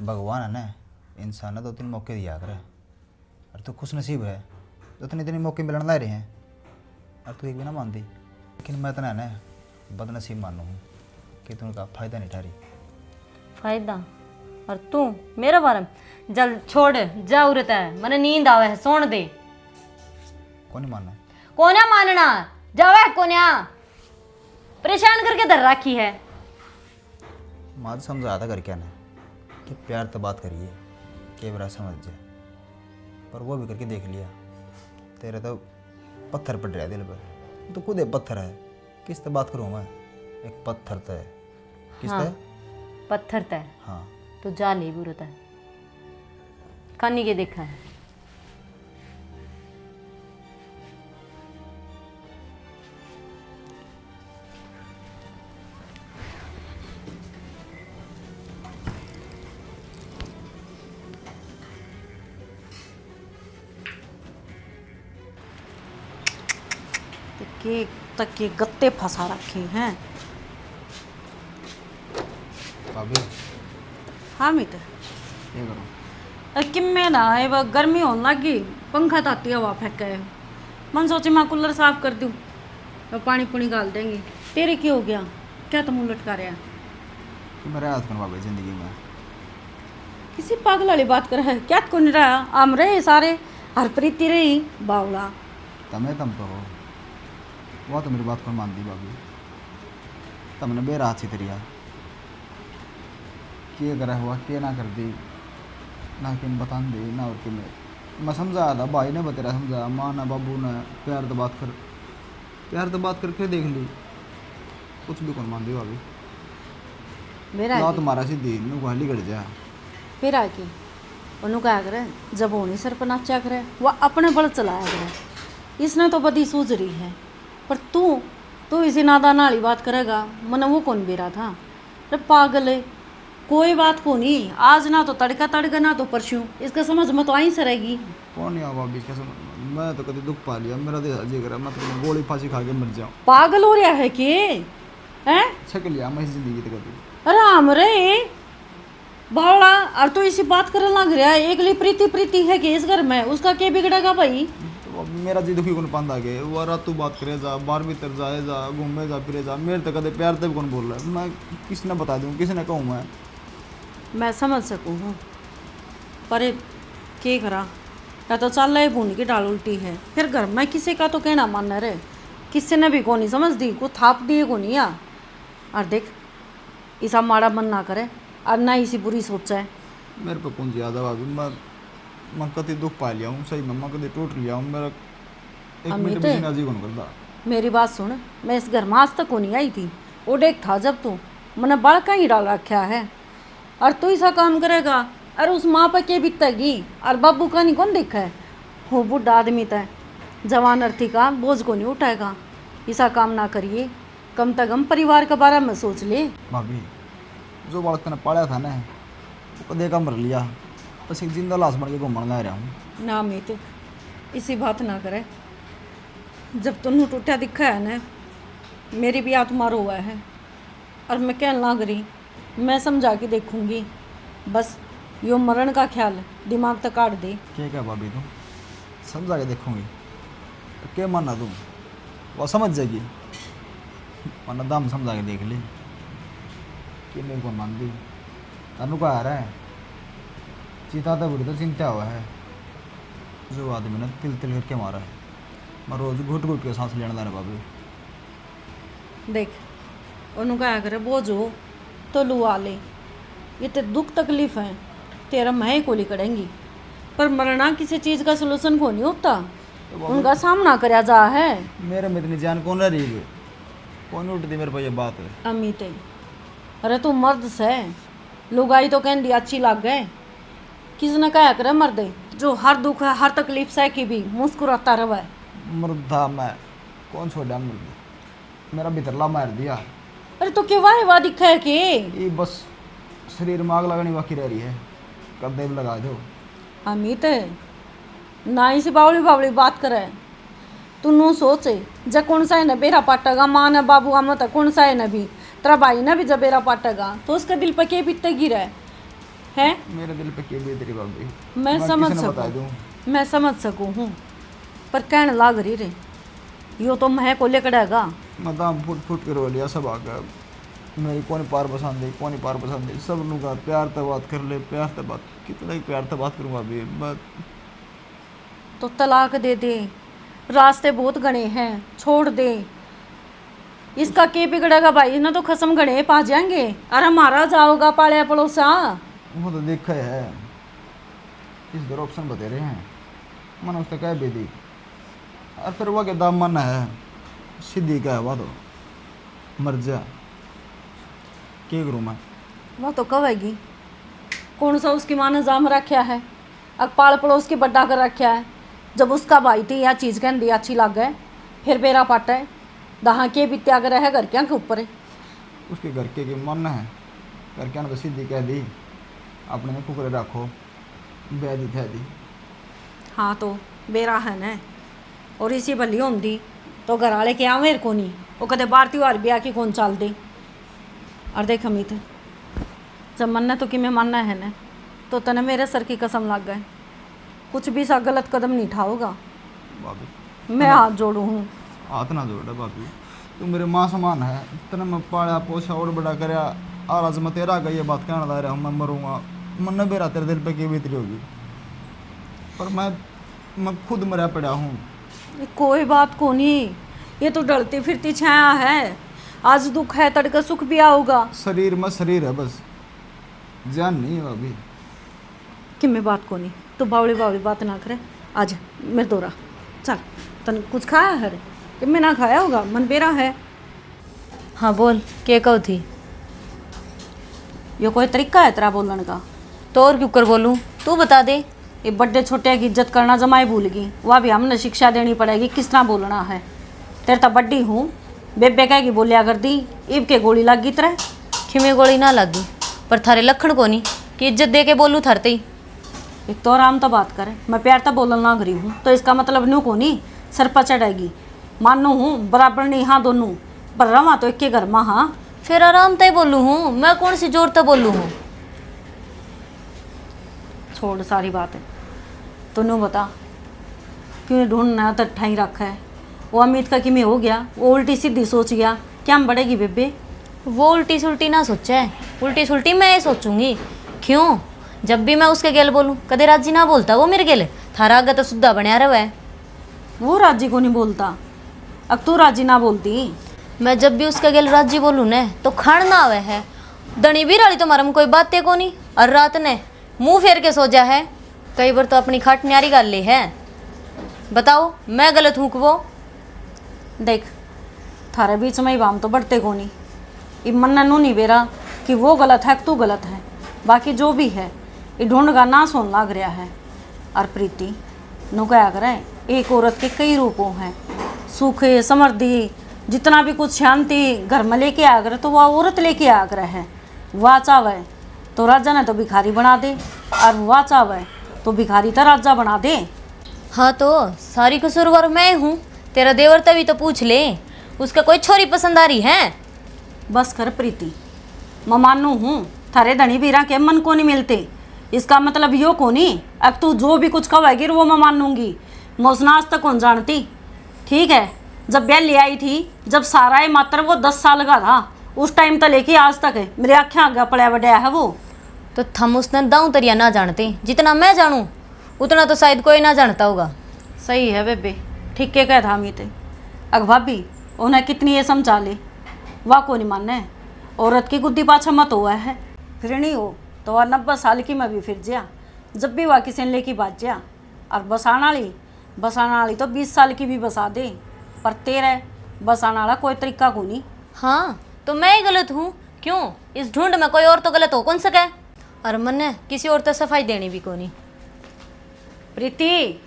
S3: भगवान है ना, इंसान ने 2-3 मौके दिया करे, और तू खुश नसीब है तो इतने मौके मिलने ला रहे हैं, और तू एक भी ना मानती। लेकिन मैं तो ना बदनसीब मानू हूँ कि तू उनका फायदा नहीं ठहरी।
S2: फायदा? और तू मेरा बारे में जल छोड़ जा उड़ता है, मैंने नींद आवे है, सोन दे।
S3: कौन नहीं मानना?
S2: कोन्या मानना जावे, कोन्या परेशान करके धर रखी है।
S3: माँ समझा था कर क्या ना कि प्यार तो बात करिए कि बरा समझ जाए, पर वो भी करके देख लिया, तेरे तो पत्थर पड़ रहा है दिल पर। तो खुद एक पत्थर है, किस से बात करूँ मैं? एक पत्थर तो है, किस
S2: हाँ,
S3: से?
S2: पत्थर तय।
S3: हाँ
S2: तो जा ले बुरता है, खानी के देखा है।
S6: के तक के गत्ते फंसा रखे हैं।
S3: भाभी
S6: हाँ मित्र,
S3: ये करो।
S6: कि मैं ना है वह गर्मी होने लगी, पंखा ताती हवा फेंक गए। मन सोचे मैं कूलर साफ कर दूँ, और पानी पुनी डाल देंगे। तेरे क्या हो गया, क्या तुम लटका रहे हैं?
S3: मेरे हाथ में भाभी जिंदगी में
S6: किसी पागल वाली बात कर है क्या? कौन रहा आम रहे सारे हरप्रीति रही बावला।
S3: तमें तम तो हो, वो तो मेरी बात को मानती भाभी, तुमने बेरा हाथ तरिया के करा हुआ के ना कर दी ना कि बता दे ना, और कि मैं समझाया था, भाई ने बतेरा समझाया, माँ ना बाबू ने प्यार तो बात करके देख ली, कुछ भी कौन मान दी भाभी।
S6: मेरा
S3: ना तुम्हारा सीधी नु गाली गड़ जा
S6: फिर आके उन्होंने क्या करे, जब वो नहीं सर पर नाचा करे, वह अपने बल चलाया करे। इसने तो बदी सूझ रही है, पर तू इसी नादान वाली बात करेगा, मन वो कौन बेरा था? अरे पागल है, कोई बात को नहीं, आज ना तो तड़का ना तो परसों, इसका समझ में तो आई सरेगी।
S3: कौन नहीं भाभी इसका समझ, मैं तो कभी दुख पा लिया, मेरा तो जी करा मैं तो गोली फांसी खा के मर जाऊँ।
S6: पागल हो रहा है कि हैं?
S3: छक लिया मैं इस जिंदगी तो कभी।
S6: अरे हम रे बावड़ा, और तो इसी बात करने लग रहा है, एकली प्रीति है कि इस घर में, उसका क्या बिगड़ेगा भाई?
S3: तो अब मेरा जी दुखी कौन पांदा के, वो रात तू बात करे जा, बाहर भीतर जाए जा, घूमे जा फिरे जा, मेरे तो कदे प्यार तब कौन बोल रहा है, मैं किसने बता दूँ, किसने कहूँ
S6: मैं समझ सकूँ हूँ, पर क्या करा, या तो चल रहे भून की डाल उल्टी है, फिर घर में किसी का तो कहना मानना रे। किसी ने भी को नहीं समझ दी, को थाप दिए को नहीं आ। और देख ऐसा माड़ा मन ना करे और ना इसी बुरी सोचा है।
S3: मेरे पे कौन ज्यादा भाभी, मैं कति दुख पा लिया हूँ सही में, मैं कति टूट लिया हूँ। मेरा एक
S6: अमित,
S3: मिनट भी नाजी कौन करता।
S6: मेरी बात सुन, मैं इस घर में आज तक को नहीं आई थी। वो देख था जब तू मैंने बड़का ही डाल रखा है और तू ऐसा काम करेगा और उस माँ पर के बीतेगी। और बाबू का नहीं कौन देखा है, वो बुढ़ा आदमी तय जवान अर्थी का बोझ को नहीं उठाएगा। ऐसा काम ना करिए, कम से कम परिवार के बारे में सोच ले।
S3: भाभी जो बालक ने पाला था ना वो कदे का मर लिया, बस एक जिंदा लाश मर के घूमने ला रहा हूँ।
S6: ना अमित इसी बात ना करे। जब तुन्नू टूटा दिखा है ना, मेरी भी आत्मा रोआ है और मैं कहने लग रही, मैं समझा के देखूंगी। बस यो मरण का ख्याल दिमाग तक काट दे।
S3: क्या भाभी तुम समझा के देखूंगी, क्या मानना तुम, वो समझ जाएगी। वरना दाम समझा के देख ली कि मेरे को मान दी। अनु का आ रहा है चीता तो बुरी तो चिंता हुआ है। जो आदमी ने तिल तिल करके मारा है, मैं रोज घुट घुट के सांस लेने दा रहा भाभी।
S6: देख उन्होंने कहा करे बोझ हो तो लुआ ले, ये तो दुख तकलीफ है तेरा मैं को करेंगी, पर मरना किसी चीज़ का सलूशन को नहीं होता, उनका सामना कराया जा है।
S3: मेरे में इतनी जान कौन रही है, कौन उठती मेरे पे ये बात है।
S6: अमित अरे तू मर्द से लुगाई तो कहती अच्छी लग गए। किसने कहा करे मर्द जो हर दुख है हर तकलीफ सह की भी मुस्कुराता रहे।
S3: मर्द था मैं, कौन छोड़ा मर्द, मेरा भीतरला मार दिया।
S6: अरे तो क्या वाह दिखा है कि
S3: ये बस शरीर में आग लगानी बाकी रह रही है, कब देव लगा दो।
S6: अमित ना ही से बावली बावली बात करे, तू नू सोचे जब कौन सा है न बेरा पाटेगा, माँ ने बाबू आम तक कौन सा है न भी तेरा भाई ने भी जब बेरा पाटेगा तो उसके दिल पर के बीतते गिरा है।
S3: मेरे दिल पे क्या बीत रही भाभी,
S6: मैं समझ
S3: किसी ने बता दूं?
S6: सकूँ, मैं समझ सकूँ हूँ, पर कहने लाग रही रे यो तो मैं को लेकड़ेगा।
S3: मैं दाम फुट फुट के रो लिया सब आ गया। मेरी कौन पार पसंद है, कौन पार पसंद है, सब लोग का प्यार तो बात कर ले, प्यार तो बात, कितना ही प्यार तो बात करूँगा अभी। मैं
S6: तो तलाक दे दे, रास्ते बहुत घने हैं, छोड़ दे। इसका के बिगड़ेगा भाई, ना तो खसम घने पा जाएंगे अरे हमारा जाओगा पालिया पड़ोसा।
S3: वो तो देखा है, इस दर ऑप्शन बता रहे हैं, मैंने उससे कह भी दी और फिर वह के दाम मन है सीधी क्या है वह तो मर जा, क्या करूँ मैं।
S6: वो तो कहेगी कौन सा उसकी माँ ने जाम रखा है, अब पाल पड़ोस की बड्डा कर रखा है। जब उसका भाई थी या चीज़ कहती अच्छी लग गए फिर बेरा पाटा है दहा के बीते अगर है घर के ऊपर है।
S3: उसके घर के मन है, घर के तो सीधी कह दी अपने में कुकरे रखो, बैदी थे दी।
S6: हाँ तो बेरा है न, और इसी भली होंगी तो घर वाले के आवेर को नहीं, वो कदे बार त्योहार ब्याह की कौन चाल दे। और देख अमित जब मन्ना तो कि मैं मानना है न, तो तने मेरे सर की कसम लग गए कुछ भी सा गलत कदम नहीं उठाओगा।
S3: भाभी
S6: मैं हाथ जोड़ू हूँ।
S3: हाथ ना जोड़ा भाभी, तू मेरे माँ समान है, तेने मैं पाला पोसा और बड़ा करया और आज मैं तेरा गई ये बात कहना ला रहा हूँ, मैं मरूँगा, मन बेरा तेरे दिल पे की बीतरी होगी, पर मैं खुद मरा पड़ा हूँ।
S6: कोई बात को नहीं, ये तो डरती फिरती छाया है, आज दुख है तड़का सुख भी आओगा।
S3: शरीर में शरीर है बस, जान नहीं है अभी।
S6: कि मैं बात को नहीं, तो बावड़ी बावड़ी बात ना करे। आज मेरे दोरा चल, तन कुछ खाया है रे कि मैं ना खाया होगा, मन बेरा है।
S2: हाँ बोल, क्या कहो थी?
S6: ये कोई तरीका है तेरा बोलने का?
S2: तो और क्यों कर बोलूँ, तू बता दे।
S6: ये बड़े छोटे की इज्जत करना जमाई भूल गई, वह भी हमने शिक्षा देनी पड़ेगी किस तरह बोलना है। तेरे तो बड्डी हूँ, बेबे कहेगी बोलिया कर दी, ईब के गोली लग गई तेरे।
S2: खिमे गोली ना लगी, पर थारे लखण को नहीं कि इज्जत दे के बोलूँ थरते ही।
S6: एक तो आराम तो बात करे, मैं प्यार तो बोलना ना करी हूँ, तो इसका मतलब न्यू को नहीं सर पर चढ़ेगी। मानू हूँ बराबर नहीं, हाँ दोनों पर रवा तो एक के घर में। हाँ
S2: फिर आराम तय बोलूँ हूँ, मैं कौन सी जोर तक बोलूँ हूँ।
S6: छोड़ सारी बात है, तूने बता क्यों ढूंढना तो ठाई रखा है। वो अमित का किमें हो गया, वो उल्टी सीधी सोच गया, क्या हम बढ़ेगी बेबे।
S2: वो उल्टी सुल्टी ना सोचा है, उल्टी सुल्टी मैं सोचूंगी। क्यों, जब भी मैं उसके गेल बोलूँ कदे राजी ना बोलता वो मेरे गेल, थारा आगे तो सुद्धा बनया रहा है।
S6: वो राजी को नहीं बोलता, अब तू राजी ना बोलती।
S2: मैं जब भी उसका गेल राजी बोलूँ न तो खाण ना आवे है। दणी भी राली तुम्हारा में कोई बात को नहीं, और रात ने मुंह फेर के सो जा है। कई बार तो अपनी खाट न्यारी गाल ली है। बताओ मैं गलत हूँ कि वो?
S6: देख थारे बीच में ही बाम तो बढ़ते को नहीं। ये मन्ना नू नहीं बेरा कि वो गलत है कि तू गलत है। बाकी जो भी है ये ढूंढ का ना सोन लाग रहा है। और प्रीति नु क्या करे, एक औरत के कई रूपों हैं। सुख समृद्धि जितना भी कुछ शांति घर में लेके आ करे तो वह औरत लेके आ करे है। वह चावे तो राजा ने तो भिखारी बना दे, और वह चावे तो भिखारी तो राजा बना दे।
S2: हाँ तो सारी कसूरवार मैं हूँ। तेरा देवर तभी तो पूछ ले, उसका कोई छोरी पसंद आ रही है?
S6: बस कर प्रीति, मैं मानू हूँ थारे धनी बीरा के मन को नहीं मिलते। इसका मतलब यो को नहीं, अब तू जो भी कुछ कहेगी वो मैं मानूंगी। मैं उसने आज तक कौन जानती। ठीक है, जब ब्याह ले आई थी, जब सारा ही मात्र वो 10 साल का था, उस टाइम तो लेके आज तक है मेरे आँखें आगे पड़ा बढ़िया है वो।
S2: तो थम उसने दाऊं तरिया ना जानते, जितना मैं जानूं उतना तो शायद कोई ना जानता होगा।
S6: सही है बेबे, ठीक के कह था मीते। अग भाभी उन्हें कितनी ये समझा ले, वाह को नहीं मानने। औरत की गुद्दी पाछा मत हुआ है, फिर नहीं हो तो वह 90 साल की मैं भी फिर जा, जब भी वह किसी ने लेके बात जा। और बसाना वाली तो 20 साल की भी बसा दे, पर तेरा बसाना वाला कोई तरीका को नहीं।
S2: हाँ तो मैं ही गलत हूँ क्यों? इस ढूंढ में कोई और तो गलत हो कौन सके। और मन ने किसी और तो सफाई देनी भी को नहीं।
S6: प्रीति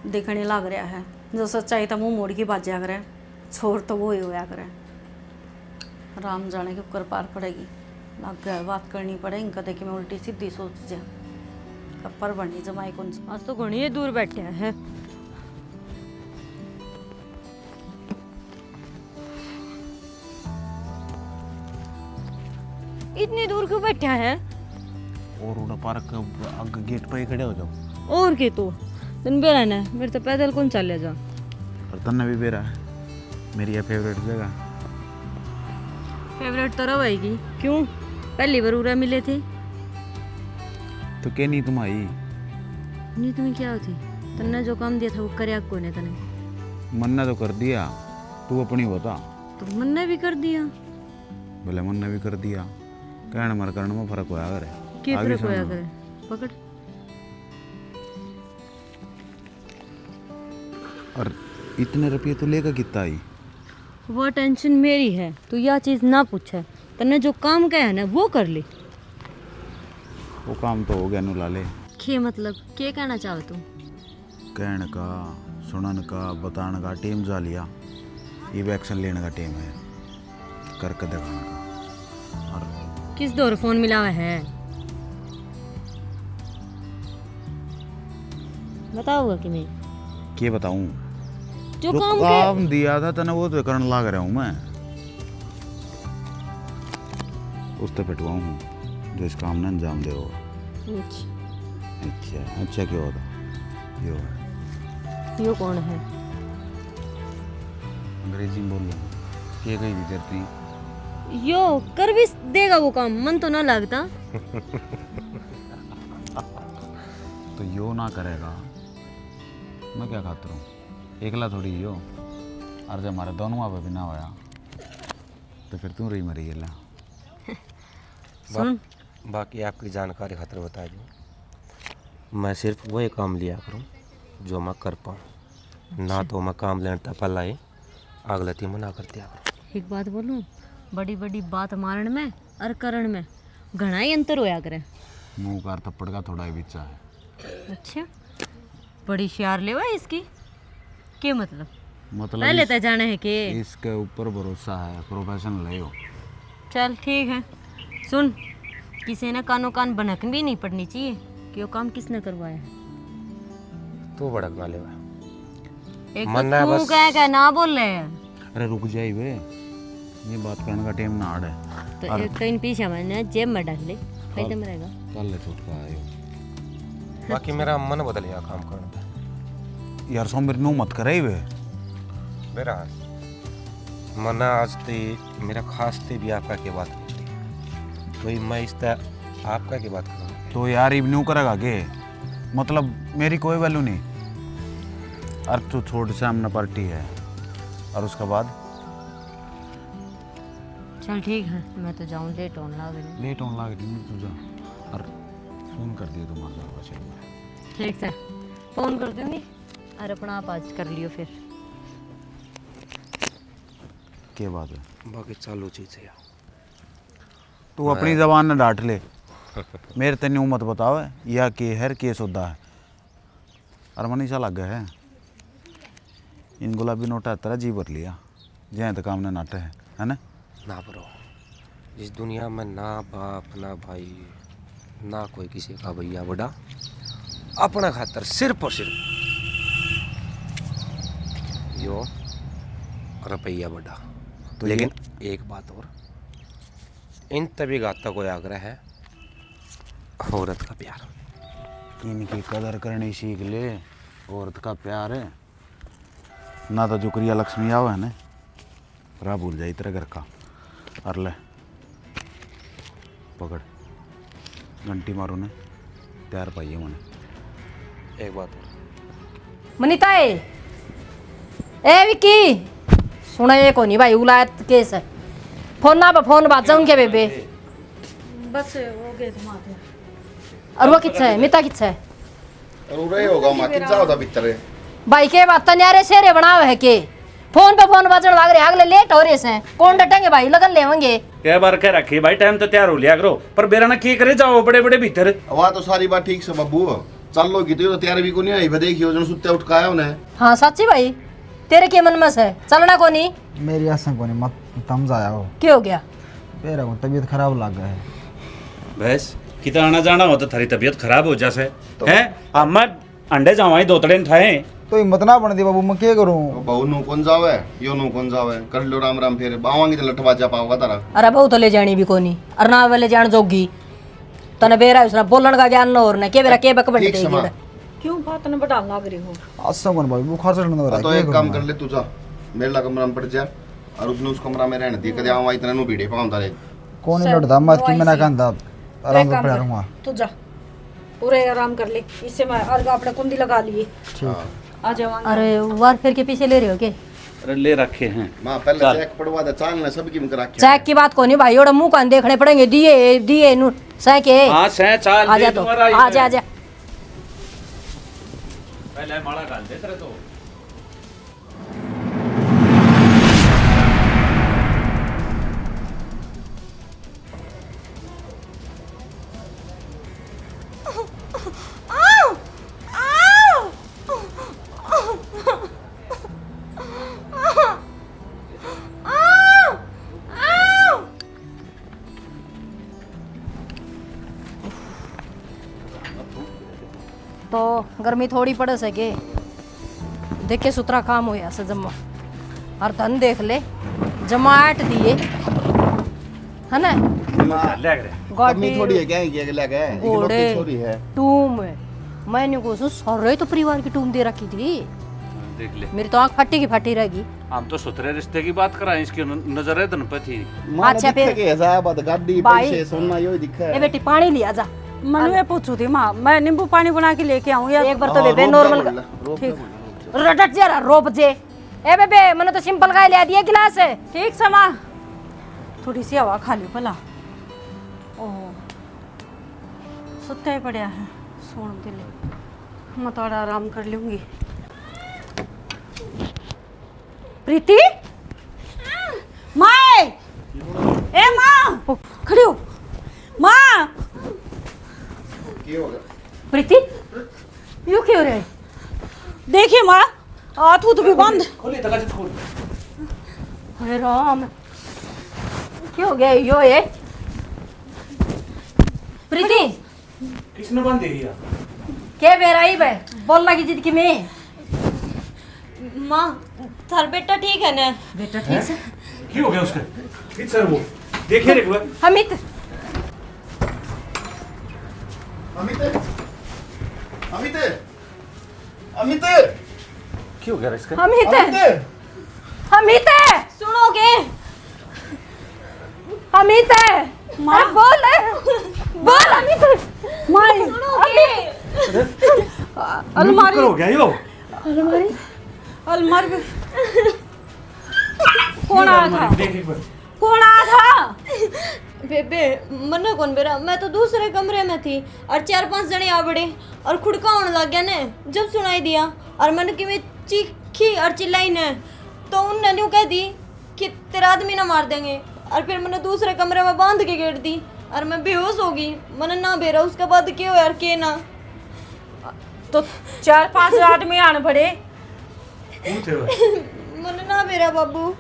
S6: देखने लग रहा है, जो सच्चाई तो मुंह मोड़ की बाजा करे, छोर तो वो ही होया करे। राम जाने के ऊपर पार पड़ेगी, लग गया बात करनी पड़ेगी। कदे कि मैं उल्टी सीधी सोच जा कपर बनी जमाई कौन सी।
S2: आज तो घनी दूर बैठे हैं। इतनी दूर क्यों बैठे हैं?
S5: और उड़ा पार्क आगे गेट पर ही खड़े हो जाओ।
S2: और के तो दिन बेरा ना मेरे तो पैदल कौन चले जा।
S5: और तन्ने भी बेरा है, मेरी ये फेवरेट जगह।
S2: फेवरेट तो रहेगी क्यों? पहली बार उरा मिले थे
S5: तो क्या नहीं तुम आई?
S2: नहीं तुम्हें क्या होती? तन्ने जो काम दिया था वो करे आपको ने तने।
S5: मन्ना तो कर दिया, तू अपनी बता।
S2: तो मन ने भी कर दिया।
S5: बोले मन्ना भी कर दिया, कहने मर करने में फर्क होया करे।
S2: क्या
S5: आगे
S2: फर्क होया
S5: सुनो।
S2: करे? पकड़।
S5: और इतने रुपये तो लेकर कितना आई?
S2: वो टेंशन मेरी है, तू यह चीज़ ना पूछे। तन्ने जो काम कहा है ना वो कर ले।
S5: वो काम तो हो गया नु लाले।
S2: के मतलब क्या कहना चाहो तुम?
S5: कहने का, सुनन का, बताने का टेम जा लिया। ये एक्शन लेने का टेम है, करके दिखाने का। और
S2: किस दौर फोन मिला हुआ है बताओगा कि मैं
S5: क्या बताऊं?
S2: जो
S5: जो
S2: काम
S5: काम दिया था तने वो तो करने लग रहा हूँ मैं। उस तो पिटवाऊँ हूँ जो इस काम ने अंजाम दे होगा। अच्छा क्या होता यो है।
S2: यो कौन है?
S5: अंग्रेजी में बोल रहा क्या कही भी करती।
S2: यो कर भी देगा वो काम, मन तो ना लगता।
S5: तो यो ना करेगा मैं क्या खाता हूँ, एकला थोड़ी यो। और जब हमारे दोनों वहाँ पे भी ना होया तो फिर तू रही मरी गेला।
S2: सुन
S9: बाकी आपकी जानकारी खातिर बता दूँ, मैं सिर्फ वही काम लिया करूँ जो मैं कर पाऊँ, ना तो मैं काम लेने तक पल आई अगलती मना कर दिया करूँ।
S2: एक बात बोलूं, बड़ी बड़ी बात मारण में और करण में घना ही अंतर होया करे।
S5: मुँह कार थप्पड़ का थोड़ा ही बिचा है।
S2: अच्छा बड़ी शार लेवा है इसकी, क्या मतलब?
S5: मतलब
S2: पहले तो जाने है कि
S5: इसके ऊपर भरोसा है, प्रोफेशनल है यो।
S2: चल ठीक है। सुन, किसी ने कानो कान भनक भी नहीं पड़नी चाहिए कि वो काम किसने करवाया है।
S9: तू भड़क ना लेवा।
S2: एक
S9: मन्ना
S2: तो तू
S9: बस-
S2: कह ना बोल रहे हैं
S5: अरे रुक जाई वे, ये बात करने का टाइम ना आड़ है।
S2: तो एक कहीं पीछे मैंने जेब में डाल ले, फायदा में रहेगा।
S5: कल ले छुटका आयो
S9: बाकी मेरा मन बदल गया काम करने पे।
S5: यार, सो मेरे नो मत करे वे।
S9: मेरा मना आज ते मेरा खास ते भी आपका के बात पूछती, वही मैं इस तरह आपका की बात करूँ।
S5: तो यार इब न्यू करेगा के, मतलब मेरी कोई वैल्यू नहीं। और तू छोड़ सामने पार्टी है और उसके बाद
S2: चल ठीक है, मैं तो जाऊँ, लेट होने लग रही।
S5: लेट होने लग रही तुझा और फोन कर दिया तुम्हारा चलिए।
S2: ठीक है, फोन कर दूंगी और अपना आप आज कर लियो फिर।
S5: क्या बात है?
S9: बाकी चालू चीज है
S5: तू अपनी जबान ने डांट ले, मेरे तेने मत बताओ या के है के सौदा है। और मनीषा लग गया है इन गुलाबी नोटा तेरा जी भर लिया जहाँ तक काम ने नाटे है ना।
S9: ना ब्रो, इस दुनिया में ना बाप ना भाई ना कोई किसी का भैया बड़ा, अपना खातर सिर्फ और सिर्फ यो रुपया बड़ा।
S5: तो
S9: लेकिन एक बात और, इन तभी गाता कोई आग्रह है, औरत का प्यार।
S5: इनकी कदर करनी सीख ले, औरत का प्यार है ना। तो जुक्रिया लक्ष्मी आओ है ना, राह भूल जाए तेरे घर का। और ले पकड़, घंटी मारो ने तैयार पाइए मैंने।
S9: एक बात और,
S4: मनीता ए विकी सुना ये कोनी भाई उलायत केस है। फोन ना फोन बात जाऊं के बेबे
S6: बस हो गए तुम्हारे।
S4: और वो किच्छा है मिता किच्छा है
S8: और उरे होगा मां किन जाओ दा भीतर
S4: भाई के बात न्यारे शेरे बनावे है के फोन पे फोन बाजण लाग रहे अगले लेट हो रहे से कौन डटेंगे भाई लगन लेवेंगे।
S7: क्या बार कह रखी भाई टाइम तो तैयार हो लिया करो, पर बेरा ना की करे जाओ बड़े बड़े भीतर।
S8: वहां तो सारी बात ठीक से बब्बू चल लो की तो तैयार भी को नहीं आई देखियो जन सुत्ते उठकाया उन्हें।
S4: हाँ सच्ची भाई तेरे के मन में से चलना को नहीं
S3: मेरी आशा को नहीं मत तमज आया हो।
S4: क्या हो गया?
S3: मेरा को तबीयत खराब लग गया है।
S7: बस कितना आना जाना हो तो थारी तबीयत खराब हो जासे हैं। अब मैं अंडे जावाई दो तड़े ठाए
S3: तो हिम्मत ना बन दी बाबू, मैं क्या करूं?
S8: बहु नु कौन जावे यो नु कौन जावे कर लो राम राम फेरे बावांगी तो लठवा जा पाओगा तारा।
S4: अरे बहु तो ले जानी भी कोनी और ना वाले जान जोगी तने बेरा उसने बोलन का ज्ञान न और ने के बेरा के बक बट देगी।
S6: क्यों बात न बढ़ा लग रही हो?
S3: आशा को भाई बुखार चढ़ने हो रहा है।
S8: तो एक काम कर ले तू जा मेरे ला कमरा में पड़ जा और उसने उस कमरा में रहने दी कदे आवा इतना नु भीड़े पाऊंदा रे
S3: कौन नहीं लड़ता मत की मैंने कहंदा आराम से पड़ा रहूंगा।
S6: तू जा पूरे आराम कर ले, इससे मैं और अपने कुंडी लगा लिए।
S3: ठीक
S6: आ जाओ।
S4: अरे वार फिर के पीछे ले रहे हो के?
S7: अरे ले रखे हैं
S8: मां पहले चेक पड़वा दे चाल ने सब की में रखे।
S4: चेक की बात कोनी भाई ओड़ा मुंह कान देखने पड़ेंगे दिए दिए नु सह के।
S7: हां सह चाल
S4: आ जा तो आ जा
S7: पहले माला डाल दे तेरे तो।
S4: तो गर्मी थोड़ी पड़ सके देखे सुतरा काम होया से जमा और धन देख ले जमाट दिए है ना
S7: ले गए
S8: कमी थोड़ी है क्या ये लगा है
S4: घोड़े
S8: थोड़ी है
S4: टूम मैंने को सारे तो परिवार की टूम दे रखी थी।
S7: देख ले
S4: मेरी तो आंख फटी की फटी रहेगी।
S7: हम तो सुथरे रिश्ते की बात कराएं, इसकी नजर है धन पे थी।
S4: अच्छा फिर
S8: के ऐसा बात गाड़ी पैसे सोना यो दिखा
S4: ए
S8: है।
S4: बेटी पानी लिया जा।
S6: मनु ये पूछू थी माँ, मैं नींबू पानी बना के लेके आऊँ या?
S4: एक बार तो बेबे नॉर्मल रटट जरा रोप जे ए बेबे मैंने तो सिंपल का लिया दिया गिलास है।
S6: ठीक से माँ, थोड़ी सी हवा खा ली भला। ओह सुत्ते ही पड़ा है, सोन के लिए मैं थोड़ा आराम कर लूंगी।
S4: प्रीति
S6: माँ ए माँ खड़ी हो माँ।
S4: प्रीति यू क्यों रे?
S6: देखिए माँ हाथ तो भी बंद।
S4: अरे राम क्यों हो गया यो ये? प्रीति
S7: किसने बंद दिया?
S4: क्या बेराई बे बोल लगी जिद की में?
S2: माँ थार बेटा ठीक है ना?
S4: बेटा ठीक से
S7: क्यों हो गया उसका? किस सर वो देखिए रे
S4: अमित
S8: अमित अमित अमित
S7: क्यों हो गया इसका?
S4: अमित अमित
S2: सुनोगे?
S4: अमित माँ बोल बोल अमित
S6: माँ
S2: सुनोगे?
S6: अलमारी
S7: हो गया यो
S4: अलमारी
S6: अलमारी में कौन आया था? कौन आया था?
S2: बेबे मना कौन बेरा, मैं तो दूसरे कमरे में थी और 4-5 जने आ बड़े और खुड़का होने लग गया ने। जब सुनाई दिया और मैंने कि मैं चीखी और चिल्लाई ने, तो उनने यूँ कह दी कि तेरा आदमी ना मार देंगे। और फिर मैंने दूसरे कमरे में बांध के गेट दी और मैं बेहोश हो गई। मैंने ना बेरा उसके बाद क्या हो यार के ना,
S6: तो 4-5 आदमी आने पड़े।
S2: मैंने ना बेरा बाबू।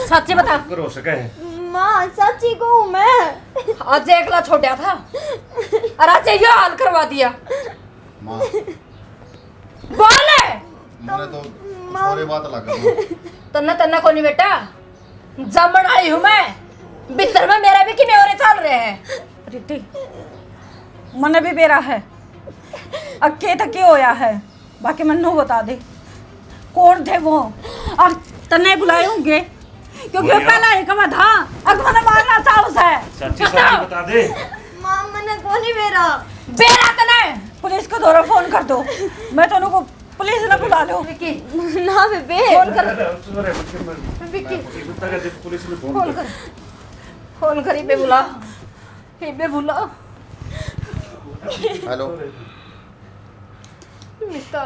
S6: सच्ची बता।
S7: करो सके
S2: माँ सच्ची कहूँ मैं।
S6: आज एकला छोड़ा था और आज ये हाल करवा दिया।
S8: माँ
S6: बोले
S8: मैंने तो थोड़ी बात लगा
S6: तन्ना तन्ना को नहीं बेटा, जमन आई हूँ मैं। भीतर में मेरा भी कि न्योरे चल रहे हैं। रिटी मन भी बेरा है, अक्के तक होया है। बाकी मन्नू बता दे कौन थे वो, और तन्ने बुलाए होंगे क्योंकि वो पहला एक था। अब मैंने मारना था उसे।
S7: सच्ची बता दे।
S2: माँ मैंने कौन ही बेरा
S6: बेरा तने पुलिस को दोबारा फोन कर दो। मैं तो उनको पुलिस ने बुला लो।
S2: ना बेबे
S6: फोन कर,
S7: पुलिस ने
S6: फोन कर, फोन करी पे बुला, पे बुला।
S8: हेलो
S6: बेटा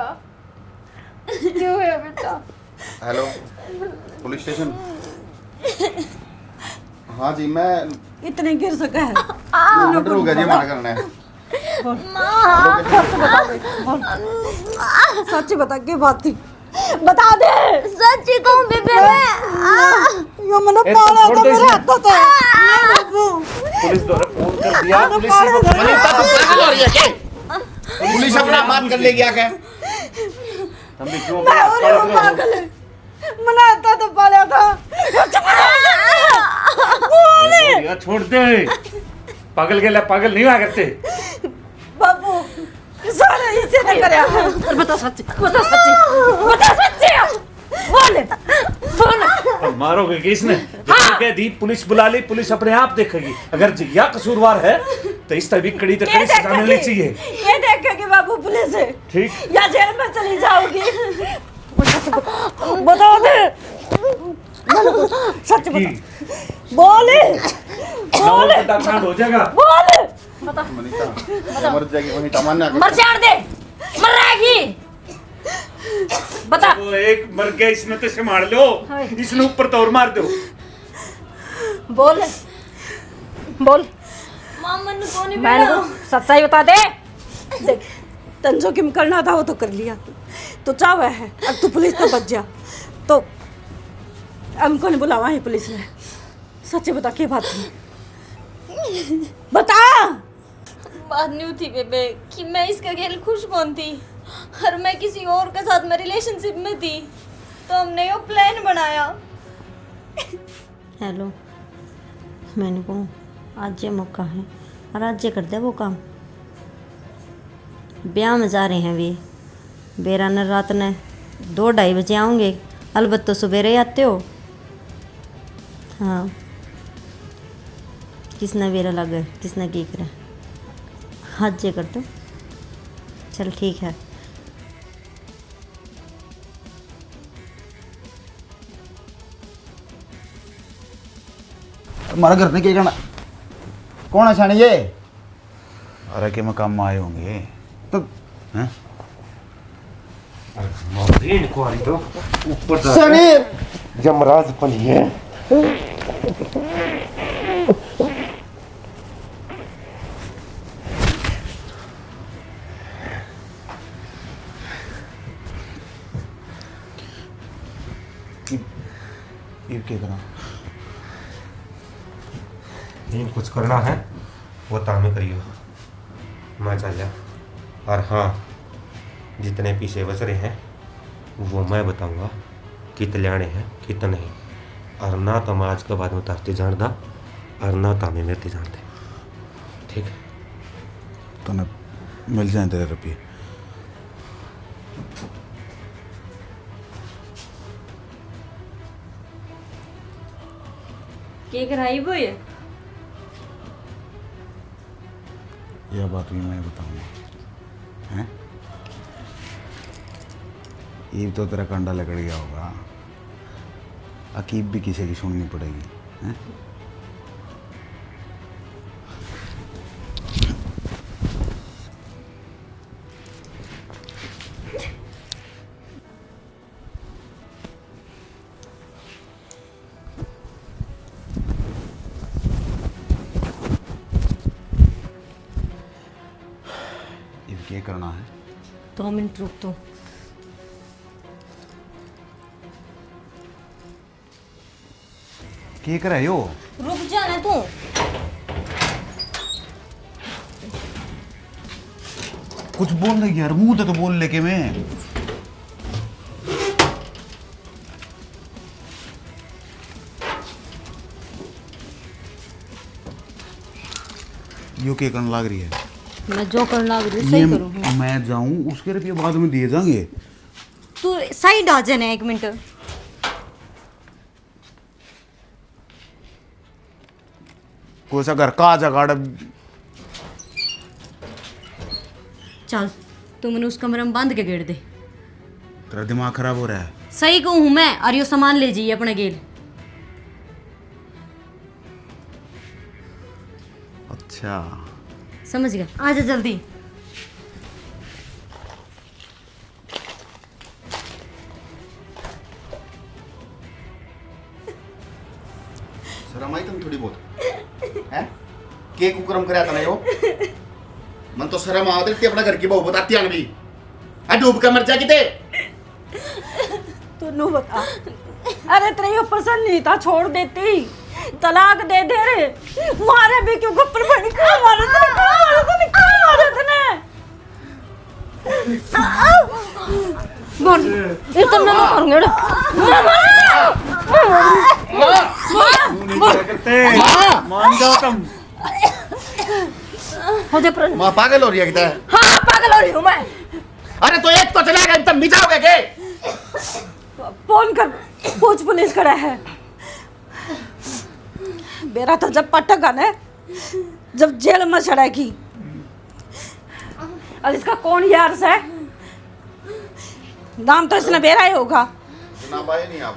S6: क्यों है बेटा?
S8: Hello police station. हाँ जी मैं
S6: इतने गिर सका है।
S8: मर्डर हो गया जी हमारा करना है।
S6: सच्ची बता के बात थी, बता दे।
S2: सच्ची कहूँ बेबे
S6: यो मैंने पाला तो मेरे हाथों से।
S7: पुलिस द्वारा फोन कर दिया।
S8: पुलिस अपना बात कर लेगी आके।
S7: हमने क्यों
S6: मैं और पागल है, मना आता तो पाला था।
S7: यार छोड़ दे, पागल के लिए पागल नहीं हुआ करते।
S6: बाबू सारा इसे ने करया। बता सच्ची, बता सच्ची, बता सच्ची। बोल बोल।
S7: अब मारोगे किसने? जब कह दी पुलिस बुला ली, पुलिस अपने आप देखेगी। अगर जिया कसूरवार है तो इस तरह कड़ी तो कड़ी सजा मिलनी चाहिए।
S6: ये देखेगी बाबू पुलिस है,
S7: ठीक
S6: या जेल में चली जाओगी। बता दे सच बता। बोले बोले
S7: हो जाएगा।
S6: बोले
S8: मनीषा मर जाएगी वहीं तमन्ना
S6: मर जान दे, मर रहेगी। बता।
S7: वो एक मर गया, इसने तो संभाल लो, इसने ऊपर तोड़ मार दो।
S6: बोल बोल।
S2: माँ मैंने कौन ही
S6: मैंने
S2: बेरा
S6: को सच्चाई बता दे। देख तन जो किम करना था वो तो कर लिया, तो चावा है। अब तू पुलिस तो बच जा, तो हमको नहीं बुलावा है पुलिस ने। सच्ची बता क्या बात थी, बता।
S2: बात नहीं थी बेबे कि मैं इसका खेल खुश कौन थी और मैं किसी और के साथ में रिलेशनशिप में थी, तो हमने यो प्लान बनाया।
S10: हेलो, मैंने कहा आज ये मौका है और आज ये कर दे वो काम। ब्याह में जा रहे हैं वे, बेरा न रात ने 2-2:30 बजे आऊँगे। अलबत्त तो सवेरे आते हो। हाँ किसने बेरा लगे, किसने की करे, आज ये कर दो। चल ठीक है।
S3: हमारा घर ने क्या करना? कौन है छानी ये?
S5: अरे के मैं काम में आए होंगे
S3: तो
S5: हैं?
S7: तो ऊपर
S9: सनी जमराज पली है।
S5: ये क्या करा?
S9: नहीं कुछ करना है वो तामे करियो, मैं चल जा। और हाँ जितने पीछे बचरे हैं वो मैं बताऊंगा कितने आने हैं कितने नहीं। और ना तो मैं आज के बाद में तारते जानदा और ना तामे मेरे जानते। ठीक है
S5: तो न मिल जाए तेरे रुपये।
S2: क्या कराई वो ये?
S5: यह बात भी मैं बताऊंगा हैं? ये तो तेरा कंडा लकड़ गया होगा, अकीब भी किसी की सुननी पड़ेगी हैं? ये क्या करना है?
S2: 2 मिनट रुक तो।
S5: क्या कर रहे हो?
S2: रुक जाना तू।
S5: कुछ बोल रही यार, मुंह तो बोल लेके मैं। यो क्या करने लग रही है?
S2: मैं जो करने लग रही हूँ सही करूँ।
S5: मैं जाऊं उसके रुपये बाद में दिए जाएंगे।
S2: तू साइड आ जाना 1 मिनट।
S5: कोई सा घर का जगाड़।
S2: चल तू मैंने उस कमरे में बांध के गेड़ दे।
S5: तेरा दिमाग खराब हो रहा है।
S2: सही कहूँ हूँ मैं, और यो सामान ले जाइए अपने गेल।
S5: अच्छा
S2: समझ गया, आ जा जल्दी।
S8: शर्म आई तुम थोड़ी बहुत हैं? के कुकरम करया था ना यो? मन तो शर्म आवत थी अपना घर की बहू बताती आन भी। आ डूब के मर जा किते।
S6: तू नू बता, अरे तेरे यो पसंद नहीं था छोड़ देती, तलाक दे दे रे। मारे भी क्यों गप्पर बनी, क्यों मारे तने, क्यों मारे तने, क्यों मारे तने?
S4: बोल इतना ना करूंगे।
S5: मान जाओ तुम।
S4: हो जा प्रण।
S8: मां पागल हो रही है किते?
S4: हाँ पागल हो रही हूँ मैं।
S8: अरे तो एक तो चला गया, तुम नहीं जाओगे के?
S6: फोन कर, पूछ पुलिस करा है। मेरा तो जब पटक है, जब जेल में चढ़ेगी। और इसका कौन यार से? नाम तो इसने बेरा ही होगा।
S8: ना पाए नहीं आप।